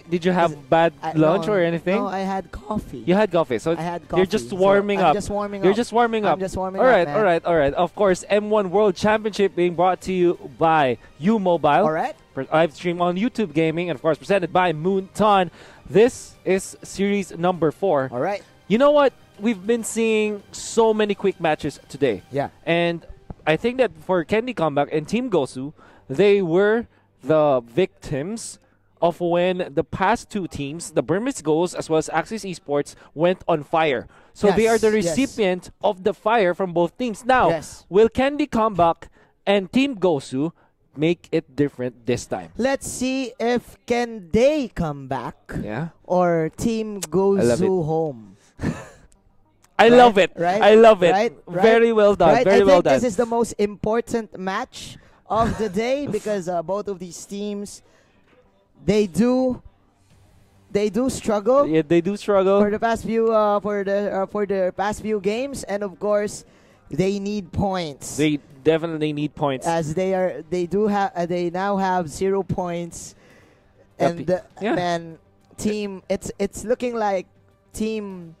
Did you have bad lunch or anything? No, I had coffee. You had coffee, so I had coffee. You're just warming up. I'm just warming up. You're just warming up. I'm just warming up, man. All right. Of course, M1 World Championship being brought to you by U Mobile. All right. Live stream on YouTube Gaming, and of course presented by Moonton. This is series number 4. All right. You know what? We've been seeing so many quick matches today. Yeah. And I think that for Candy Comeback and Team Gosu, they were the victims of when the past 2 teams, the Burmese Ghouls as well as Axis Esports, went on fire. So they are the recipient of the fire from both teams. Now, will Candy Comeback and Team Gosu make it different this time? Let's see if can they come back or Team Gosu home. I love it. Right? I love it. Right? Very well done. Very well done. This is the most important match of the day because both of these teams, they do struggle. Yeah, they do struggle for the past few for the past few games, and of course, they need points. They definitely need points, as they now have 0 points, and man, team, it's looking like Team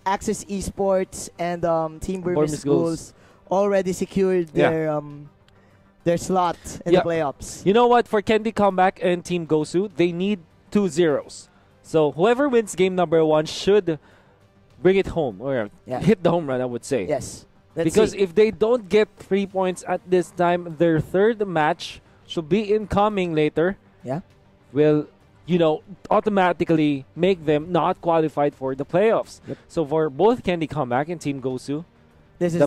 Axis Esports and Team Burmese Ghouls already secured their slot in the playoffs. You know what? For Candy Comeback and Team Gosu, they need 2 zeros. So whoever wins game number 1 should bring it home or hit the home run, I would say. Yes. Because if they don't get 3 points at this time, their third match should be incoming later. Yeah. Will, automatically make them not qualified for the playoffs. Yep. So for both Candy Comeback and Team Gosu, this is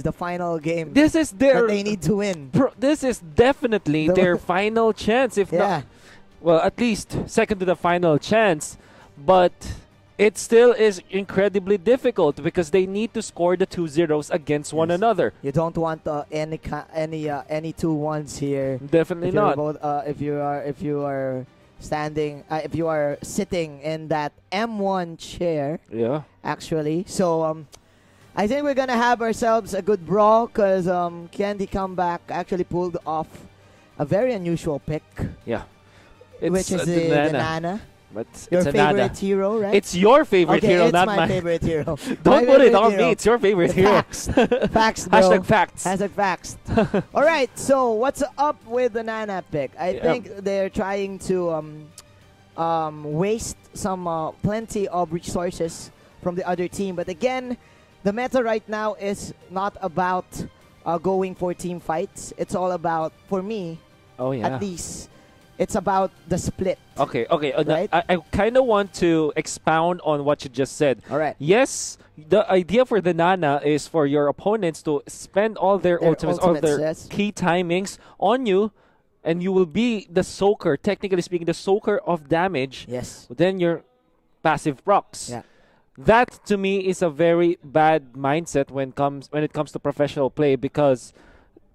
the final game. This is their that they need to win. This is definitely their final chance, if not, well, at least second to the final chance. But it still is incredibly difficult because they need to score the 2 zeros against one another. You don't want any 2-1s here. Definitely not. If you are standing, if you are sitting in that M1 chair. Yeah. Actually, so I think we're gonna have ourselves a good brawl because Candy Comeback actually pulled off a very unusual pick. Yeah. Which is the Nana. But your it's favorite hero, right? It's your favorite hero, not my favorite hero. Don't put it on me. It's your favorite hero. Facts. Facts, bro. Hashtag facts. Hashtag facts. All right, so what's up with the Nana pick? I think they're trying to waste some plenty of resources from the other team. But again, the meta right now is not about going for team fights. It's all about, for me, at least, it's about the split. Okay. Right? I kind of want to expound on what you just said. All right. Yes, the idea for the Nana is for your opponents to spend all their ultimates, all their key timings on you, and you will be the soaker, technically speaking, the soaker of damage. Yes. Then your passive procs. Yeah. That to me is a very bad mindset when it comes to professional play, because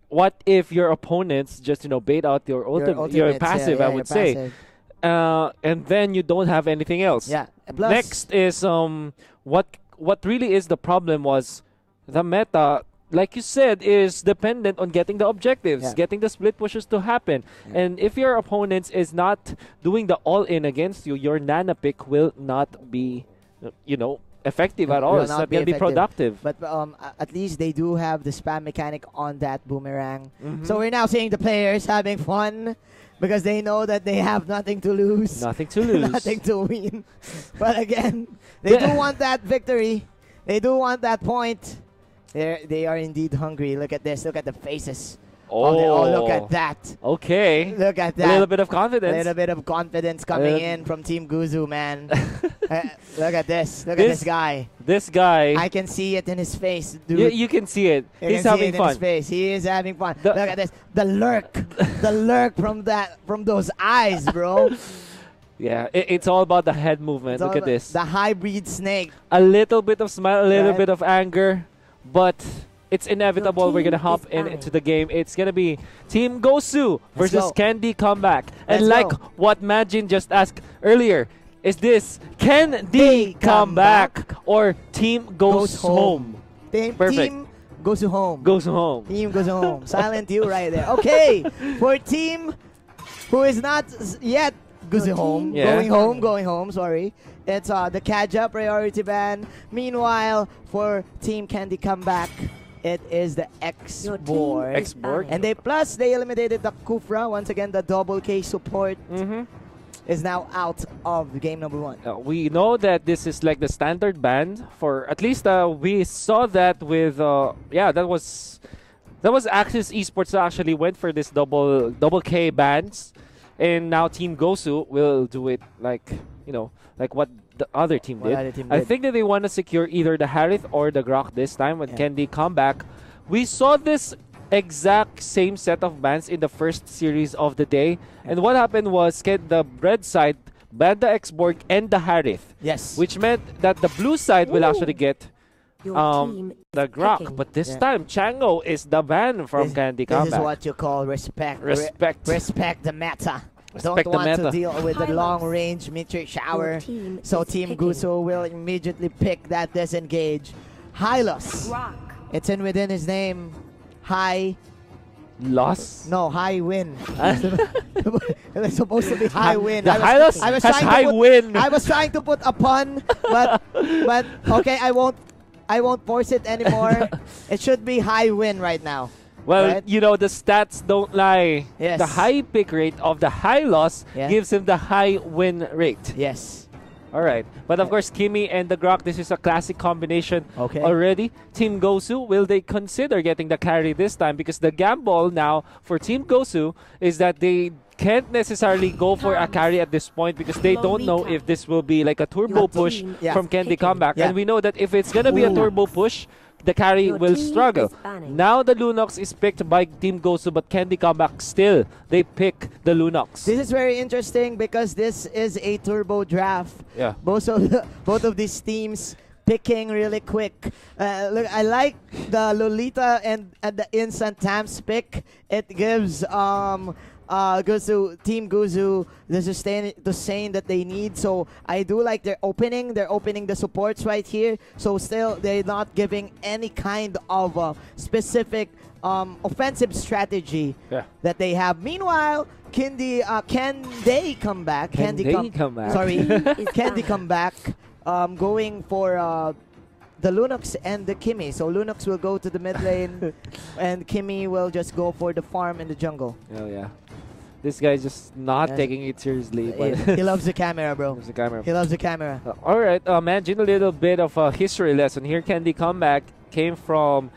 what if your opponents just bait out your ultimate, your passive, I would say, and then you don't have anything else. Yeah. Plus, next is what really is the problem was the meta, like you said, is dependent on getting the objectives, getting the split pushes to happen. And if your opponents is not doing the all-in against you, your Nana pick will not be, effective at all. It's not going to be productive. But at least they do have the spam mechanic on that boomerang. So we're now seeing the players having fun because they know that they have nothing to lose. Nothing to lose. Nothing to win. But again, they do want that victory. They do want that point. They are indeed hungry. Look at this. Look at the faces. Oh, look at that. Okay. Look at that. A little bit of confidence. A little bit of confidence coming in from Team Gosu, man. Look at this. Look at this guy. This guy. I can see it in his face, dude. You can see it. He's having fun. In his face. He is having fun. Look at this. The lurk. The lurk from those eyes, bro. Yeah, it's all about the head movement. Look at this. The hybrid snake. A little bit of smile, a little bit of anger, but it's inevitable. We're going to hop into the game. It's going to be Team Gosu versus Candy Comeback. And like what Majin just asked earlier, is this Candy Comeback or Team Goes Home? Perfect. Team Gosu Home. Gosu Home. Team Gosu Home. Silent you right there. Okay, for team who is not yet Gosu Home. Yeah. Going home, sorry. It's the Kaja priority ban. Meanwhile, for Team Candy Comeback, it is the X-Borg. And they eliminated the Kufra. Once again, the double K support is now out of the game number 1. We know that this is like the standard ban for at least we saw that with that was Axis Esports that actually went for this double K bans, and now Team Gosu will do it like what the other team did. I think that they want to secure either the Harith or the Grok this time when Candy come back. We saw this exact same set of bans in the first series of the day. And what happened was the red side banned the X-Borg and the Harith. Yes. Which meant that the blue side will actually get the Grok. But this time, Chango is the ban from Candy Comeback. This is what you call respect. Respect the meta. Respect Don't want to deal with the long-range meteor shower. So Team Gosu will immediately pick that disengage. Hylos. It's in within his name. High loss? No, high win. It's supposed to be high win. Hylos has high win. I was trying to put a pun, but okay, I won't force it anymore. It should be high win right now. Well, right? The stats don't lie. Yes. The high pick rate of the high loss gives him the high win rate. Yes. All right. But of course, Kimi and the Grok, this is a classic combination already. Team Gosu, will they consider getting the carry this time? Because the gamble now for Team Gosu is that they can't necessarily go for a carry at this point because they don't know if this will be like a turbo push from Candy Comeback. And we know that if it's going to be a turbo push, the carry will struggle. Now the Lunox is picked by Team Gosu, but Candy Comeback still, they pick the Lunox. This is very interesting because this is a turbo draft. Yeah. Both of these teams picking really quick. Look, I like the Lolita and the instant Tams pick. It gives Team Gosu the sustain that they need. So I do like they're opening the supports right here. So still they're not giving any kind of specific offensive strategy that they have. Meanwhile, can they come back? Candy come back. Sorry, Candy come back. Going for the Lunox and the Kimi. So Lunox will go to the mid lane and Kimi will just go for the farm in the jungle. Oh yeah. This guy's just not taking it seriously. But he loves the camera, bro. He loves the camera. All right, Manjin, a little bit of a history lesson here. Candy Comeback came from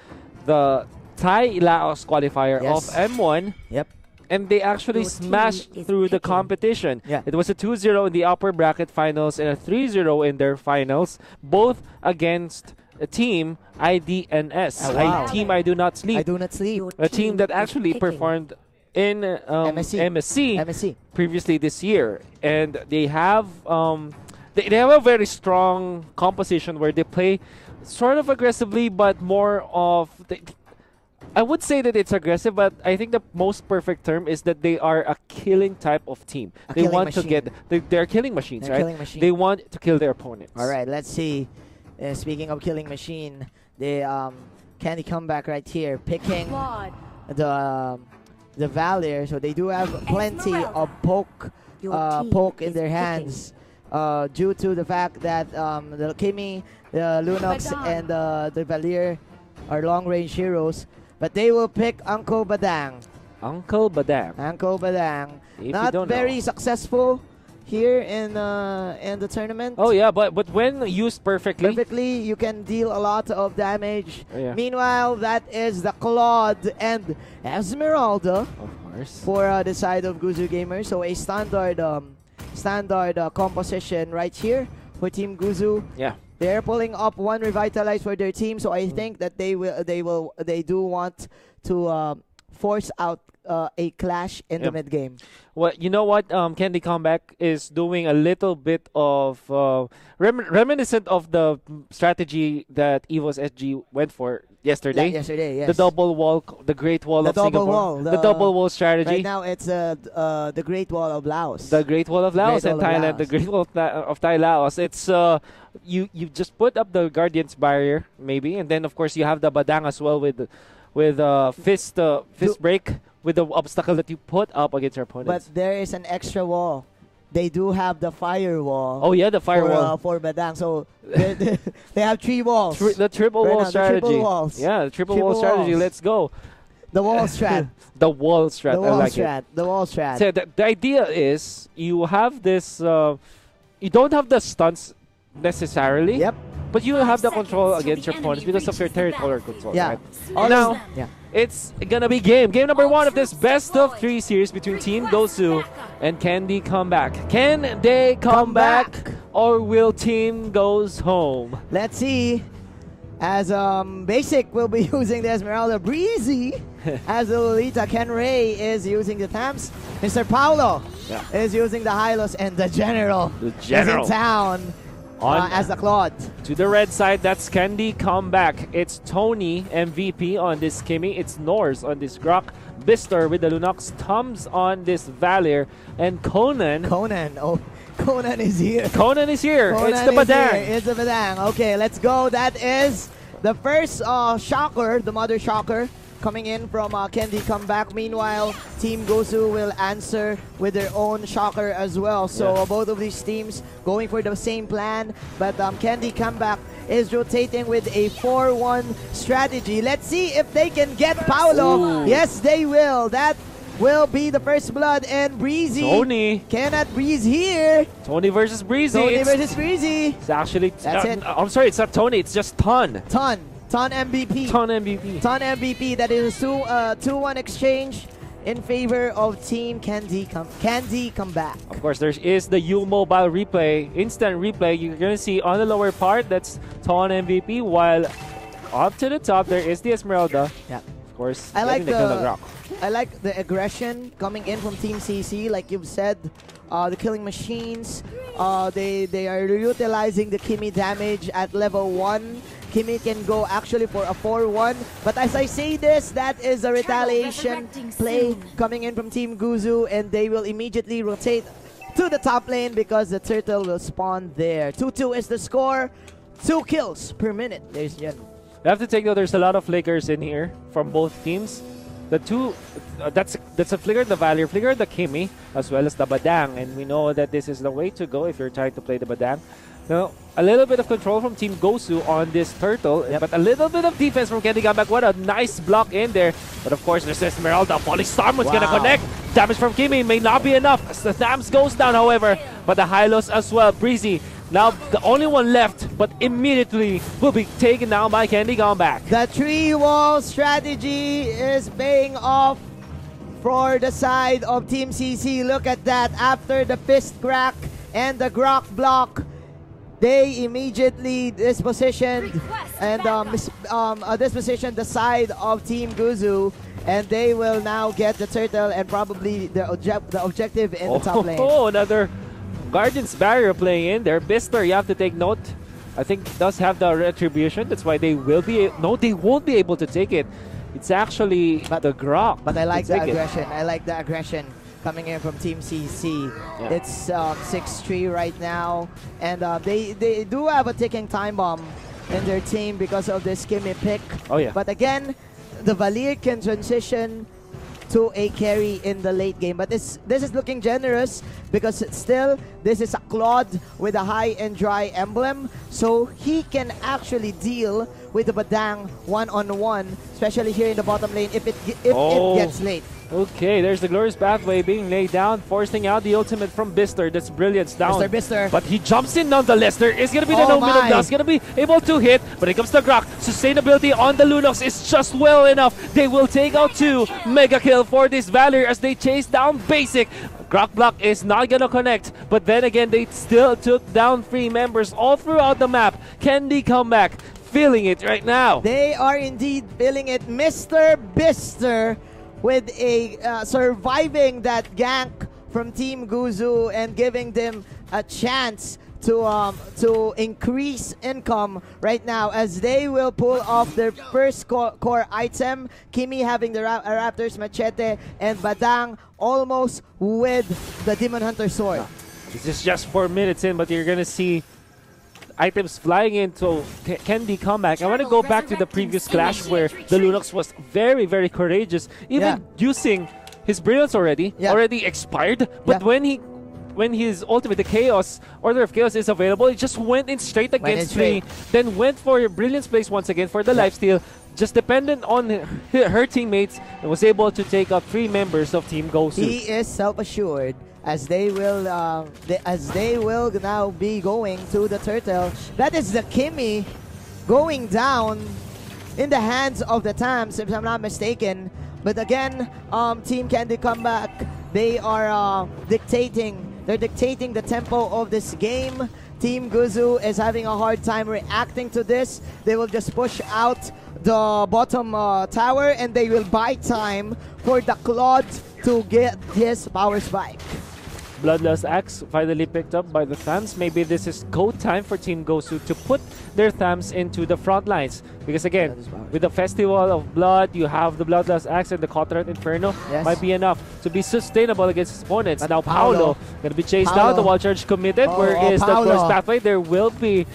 the Thai Laos qualifier of M1. Yep. And they actually smashed through the competition. Yeah. It was a 2-0 in the upper bracket finals and a 3-0 in their finals, both against a team IDNS. Team I Do Not Sleep. I Do Not Sleep. A team that actually performed in MSC previously this year, and they have they have a very strong composition where they play sort of aggressively, but more of I would say that it's aggressive, but I think the most perfect term is that they are a killing type of team. They want to get they're killing machines, right? They want to kill their opponents. All right, let's see. Speaking of killing machine, they Candy Comeback right here picking the Valier, so they do have plenty of poke in their hands. due to the fact that the Kimi, the Lunox, and the Valier are long-range heroes. But they will pick Uncle Badang. Uncle Badang. Uncle Badang. If Not very successful here in the tournament. Oh yeah, but when used perfectly, you can deal a lot of damage. Oh, yeah. Meanwhile, that is the Claude and Esmeralda, of course, for the side of Gosu Gamers. So a standard composition right here for Team Gosu. Yeah. They're pulling up one Revitalize for their team, so I think that they do want to force out a clash in the mid game. Well, you know what? Candy Comeback is doing a little bit of reminiscent of the strategy that EVOS SG went for yesterday. Yesterday, yes. The double wall, the Great Wall of Singapore. The double wall strategy. Right now, it's the Great Wall of Laos. The Great Wall of Laos and Thailand. The Great Wall of Thai Laos. It's you just put up the Guardian's Barrier maybe, and then of course you have the Badang as well with fist break with the obstacle that you put up against your opponents. But there is an extra wall. They do have the firewall. Oh yeah, the firewall for Badang. So they have 3 walls. The triple wall strategy. The triple walls. Yeah, the triple wall strategy. Let's go. The wall strat. The wall strat. The wall I like strat. it. The wall strat. So the idea is you have this. You don't have the stunts necessarily. Yep. But you have the control against your opponents because of your territorial control. Yeah. Right? Now, it's gonna be game number 1 of this best of 3 series between Team Gosu and Candy Comeback. Can they come back or will Team Goes home? Let's see. As Basic will be using the Esmeralda, Breezy as the Lolita, Ken Ray is using the Tams, Mr. Paulo is using the Hylos, and the General is in town. As the Claude. To the red side, that's Candy Comeback. It's Tony MVP on this Kimi. It's Norse on this Grok. Bister with the Lunox. Tums on this Valir. And Conan. Oh, Conan is here. Conan is here. Conan it's the Badang. It's the Badang. Okay, let's go. That is the first shocker, the mother shocker, coming in from Candy Comeback. Meanwhile, Team Gosu will answer with their own shocker as well. So both of these teams going for the same plan, but Candy Comeback is rotating with a 4-1 strategy. Let's see if they can get Paolo. Ooh. Yes, they will. That will be the first blood, and Breezy cannot breeze here. Tony versus Breezy. It's actually that's it. I'm sorry, it's not Tony. It's just Ton MVP. Ton MVP. That is a 2-1 exchange in favor of Team Candy Comeback. Of course, there is the U Mobile replay, instant replay. You're going to see on the lower part, that's Ton MVP, while up to the top, there is the Esmeralda. Yeah. Of course, I like the aggression coming in from Team CC, like you've said. The killing machines, they are utilizing the Kimi damage at level 1. Kimi can go actually for a 4-1. But as I say this, that is a retaliation play coming in from Team Gosu, and they will immediately rotate to the top lane because the turtle will spawn there. 2-2 is the score. 2 kills per minute, ladies and gentlemen. You have to take note, there's a lot of flickers in here from both teams. The two, that's a flicker, the Valir flicker, the Kimi, as well as the Badang. And we know that this is the way to go if you're trying to play the Badang. Now, a little bit of control from Team Gosu on this turtle, but a little bit of defense from Candy Comeback. What a nice block in there. But of course, there's Esmeralda. Polystorm was going to connect. Damage from Kimi may not be enough as the Thams goes down, however. But the Hylos as well. Breezy, now the only one left, but immediately will be taken down by Candy Comeback. The 3-wall strategy is paying off for the side of Team CC. Look at that. After the fist crack and the Grok block, they immediately dispositioned and dispositioned the side of Team Gosu, and they will now get the turtle and probably the objective in the top lane. Oh, another Guardian's Barrier playing in there. Bister, you have to take note. I think does have the retribution. That's why they will be. No, they won't be able to take it. It's actually the Grok. But I like the aggression. I like the aggression coming in from Team CC. Yeah. It's 6-3 right now, and they do have a ticking time bomb in their team because of this Kimi pick. Oh yeah. But again, the Valir can transition to a carry in the late game. But this is looking generous because still this is a Claude with a high and dry emblem, so he can actually deal with the Badang one-on-one, especially here in the bottom lane if it gets late. Okay, there's the glorious pathway being laid down, forcing out the ultimate from Bister. That's brilliance down. Bister. But he jumps in nonetheless. There is going to be the no-minute dust. Going to be able to hit. But it comes to Grok. Sustainability on the Lunox is just well enough. They will take out 2. Mega kill for this Valor as they chase down Basic. Grok block is not going to connect. But then again, they still took down 3 members all throughout the map. Can they come back? Feeling it right now. They are indeed feeling it. Mr. Bister with a surviving that gank from Team Gosu and giving them a chance to increase income right now as they will pull off their first core item. Kimi having the Raptors Machete and Badang almost with the Demon Hunter sword. This is just 4 minutes in, but you're gonna see items flying in, so can they come back? I want to go back to the previous clash where the Lunox was very, very courageous, even using his brilliance already expired. But when his ultimate, the Chaos, Order of Chaos is available, he just went in straight against 3, then went for your brilliance place once again for the lifesteal, just dependent on her teammates, and was able to take out 3 members of Team Gosu. He is self-assured as they will now be going to the turtle. That is the Kimi going down in the hands of the Tams, if I'm not mistaken. But again, Team Candy Comeback, they are dictating the tempo of this game. Team Gosu is having a hard time reacting to this. They will just push out the bottom tower and they will buy time for the Claude to get his power spike. Bloodlust Axe finally picked up by the Thams. Maybe this is go time for Team Gosu to put their Thams into the front lines. Because again, with the Festival of Blood, you have the Bloodlust Axe and the Cottonwood Inferno. Might be enough to be sustainable against his opponents. But now Paolo gonna be chased down. The wall charge committed. Where is the first pathway? There will be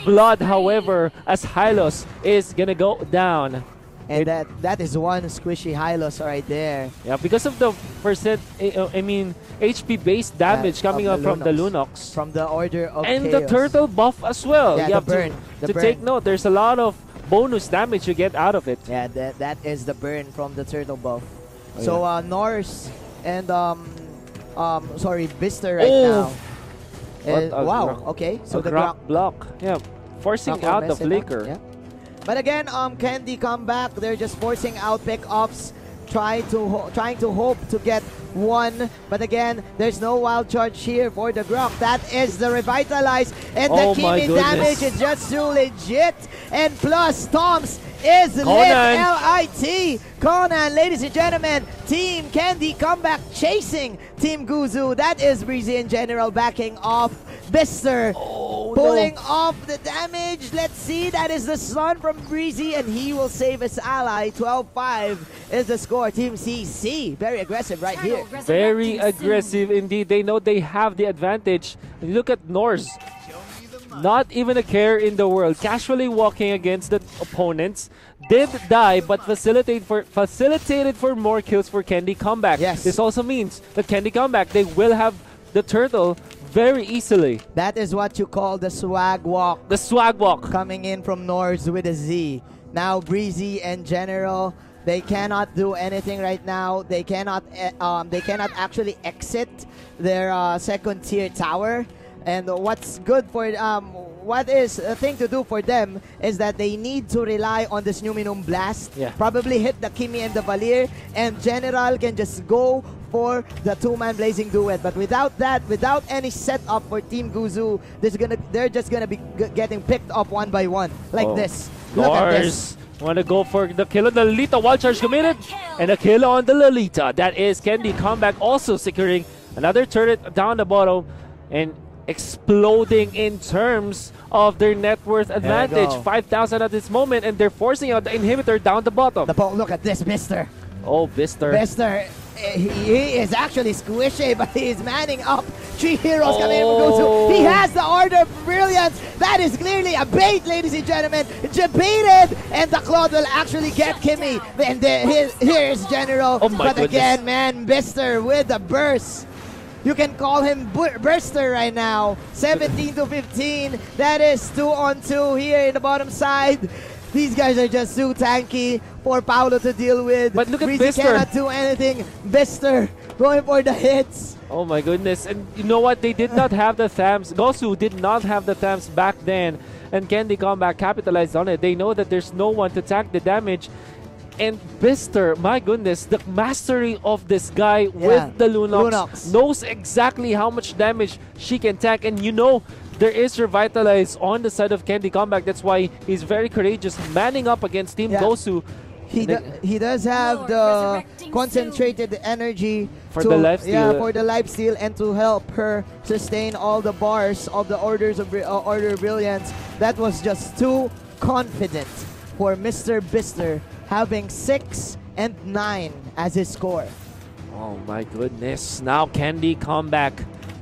blood, however, as Hylos is gonna go down. And that is one squishy Hylos right there. Yeah, because of the HP-based damage coming up from the Lunox. From the Order of And Chaos. the turtle buff as well. Yeah, you have burn. to take note. There's a lot of bonus damage you get out of it. Yeah, that is the burn from the turtle buff. So Norse and Bister right now. Wow. Okay. So the Grok block. Yeah, forcing out the flicker. Yeah. But again, Candy come back. They're just forcing out pick-offs, trying to hope to get 1. But again, there's no wild charge here for the Grok. That is the Revitalize. And the Kimi damage is just too legit. And plus, Toms is lit. L-I-T. Conan, ladies and gentlemen. Team Candy comeback chasing Team Gosu. That is Breezy in general backing off Bister. Pulling off the damage. Let's see. That is the Sun from Breezy, and he will save his ally. 12-5 is the score. Team CC, very aggressive right here. Very aggressive indeed. They know they have the advantage. Look at Norse. Not even a care in the world. Casually walking against the opponents. Did die, but facilitated for more kills for Candy Comeback. This also means that Candy Comeback, they will have the turtle very easily. That is what you call the swag walk. The swag walk. Coming in from Norse with a Z. Now Breezy and General, they cannot do anything right now. They cannot actually exit their second tier tower. And what's good for what is a thing to do for them is that they need to rely on this Numinum Blast. Probably hit the Kimi and the Valir, and General can just go for the 2-man Blazing Duet. But without that, without any setup for Team Gosu, they're just gonna be getting picked up one by one like this. Look at this. Want to go for the kill on the Lolita. Wild charge committed, and a kill on the Lolita. That is Candy Comeback also securing another turret down the bottom and exploding in terms of their net worth advantage. 5,000 at this moment, and they're forcing out the inhibitor down the bottom. Look at this, Bister. Oh, Bister. Bister he is actually squishy, but he is manning up. 3 heroes coming in from Gosu. He has the Order of Brilliance. That is clearly a bait, ladies and gentlemen. Baited, and the Claude will actually get Kimmy. And here's General. But again, man, Bister with the burst. You can call him Burster right now. 17 to 15. That is 2 on 2 here in the bottom side. These guys are just too tanky for Paolo to deal with. But look at Breezy Bister. cannot do anything. Bister going for the hits. Oh my goodness. And you know what? They did not have the Thams. Gosu did not have the Thams back then. And Candy Comeback capitalized on it. They know that there's no one to tank the damage. And Bister, my goodness, the mastery of this guy with the Lunox knows exactly how much damage she can tank. And you know, there is Revitalize on the side of Candy Comeback. That's why he's very courageous, manning up against Team Gosu. He does have the concentrated energy for the lifesteal. Yeah, for the lifesteal and to help her sustain all the bars of the Order of Brilliance. That was just too confident for Mr. Bister, having 6 and 9 as his score. Oh my goodness. Now Candy Comeback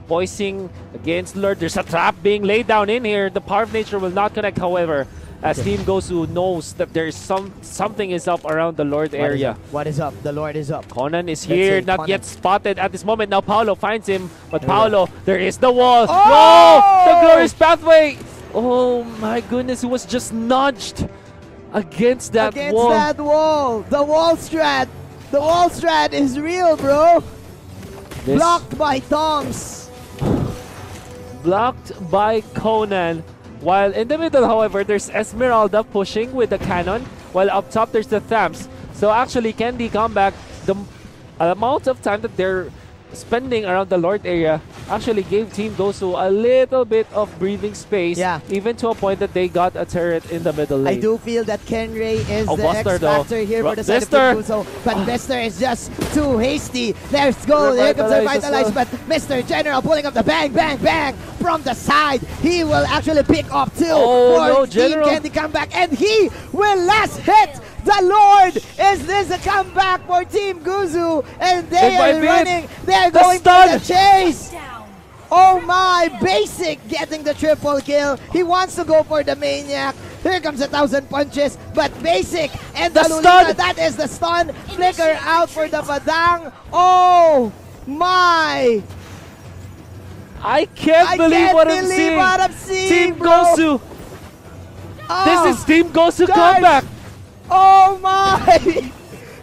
voicing against Lord. There's a trap being laid down in here. The Power of Nature will not connect, however, as Team Gosu knows that there is something is up around the Lord area. What is up? The Lord is up. Conan is here, not yet spotted at this moment. Now Paolo finds him, but Paolo, there is the wall. Oh! The glorious pathway. Oh my goodness, he was just nudged against that wall. The wall strat. The wall strat is real, bro. Blocked by Toms. Blocked by Conan. While in the middle, however, there's Esmeralda pushing with the cannon. While up top, there's the Thams. So actually, Candy Comeback, the amount of time that they're spending around the Lord area actually gave Team Gosu a little bit of breathing space, even to a point that they got a turret in the middle lane. I do feel that Kenray is the X-Factor here for the side of Gosu, but Mr. is just too hasty. Let's go, there comes the Revitalize, but Mr. General pulling up the bang, bang, bang from the side. He will actually pick up 2 for Team Candy Comeback, and he will last hit the Lord. Is this a comeback for Team Gosu? And they are running. They're going for the chase. Oh my, Basic getting the triple kill. He wants to go for the Maniac. Here comes 1,000 punches, but Basic and the Lolita, that is the stun. Flicker out for the Badang. Oh my. I can't believe what I'm seeing. Team Gosu. This is Team Gosu comeback. Oh my!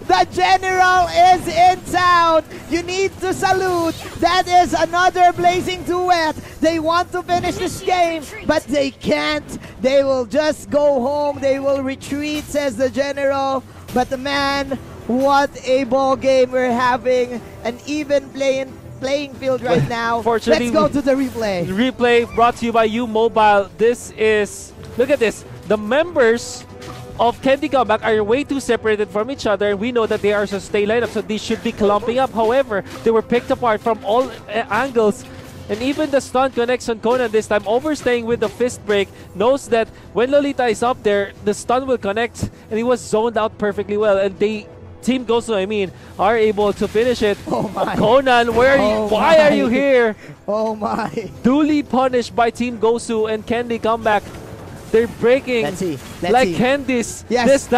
The General is in town. You need to salute. That is another blazing duet. They want to finish this game, but they can't. They will just go home. They will retreat, says the General. But man, what a ball game we're having. An even playing field right now. Let's go to the replay. Replay brought to you by U Mobile. This is, look at this. The members of Candy Comeback are way too separated from each other. We know that they are a stay lineup, so they should be clumping up. However, they were picked apart from all angles. And even the stun connects on Conan this time, overstaying with the fist break, knows that when Lolita is up there, the stun will connect, and he was zoned out perfectly well. And Team Gosu, I mean, are able to finish it. Oh my. Conan, where are you? Why are you here? Oh my. Duly punished by Team Gosu and Candy Comeback. They're breaking like candies. This time.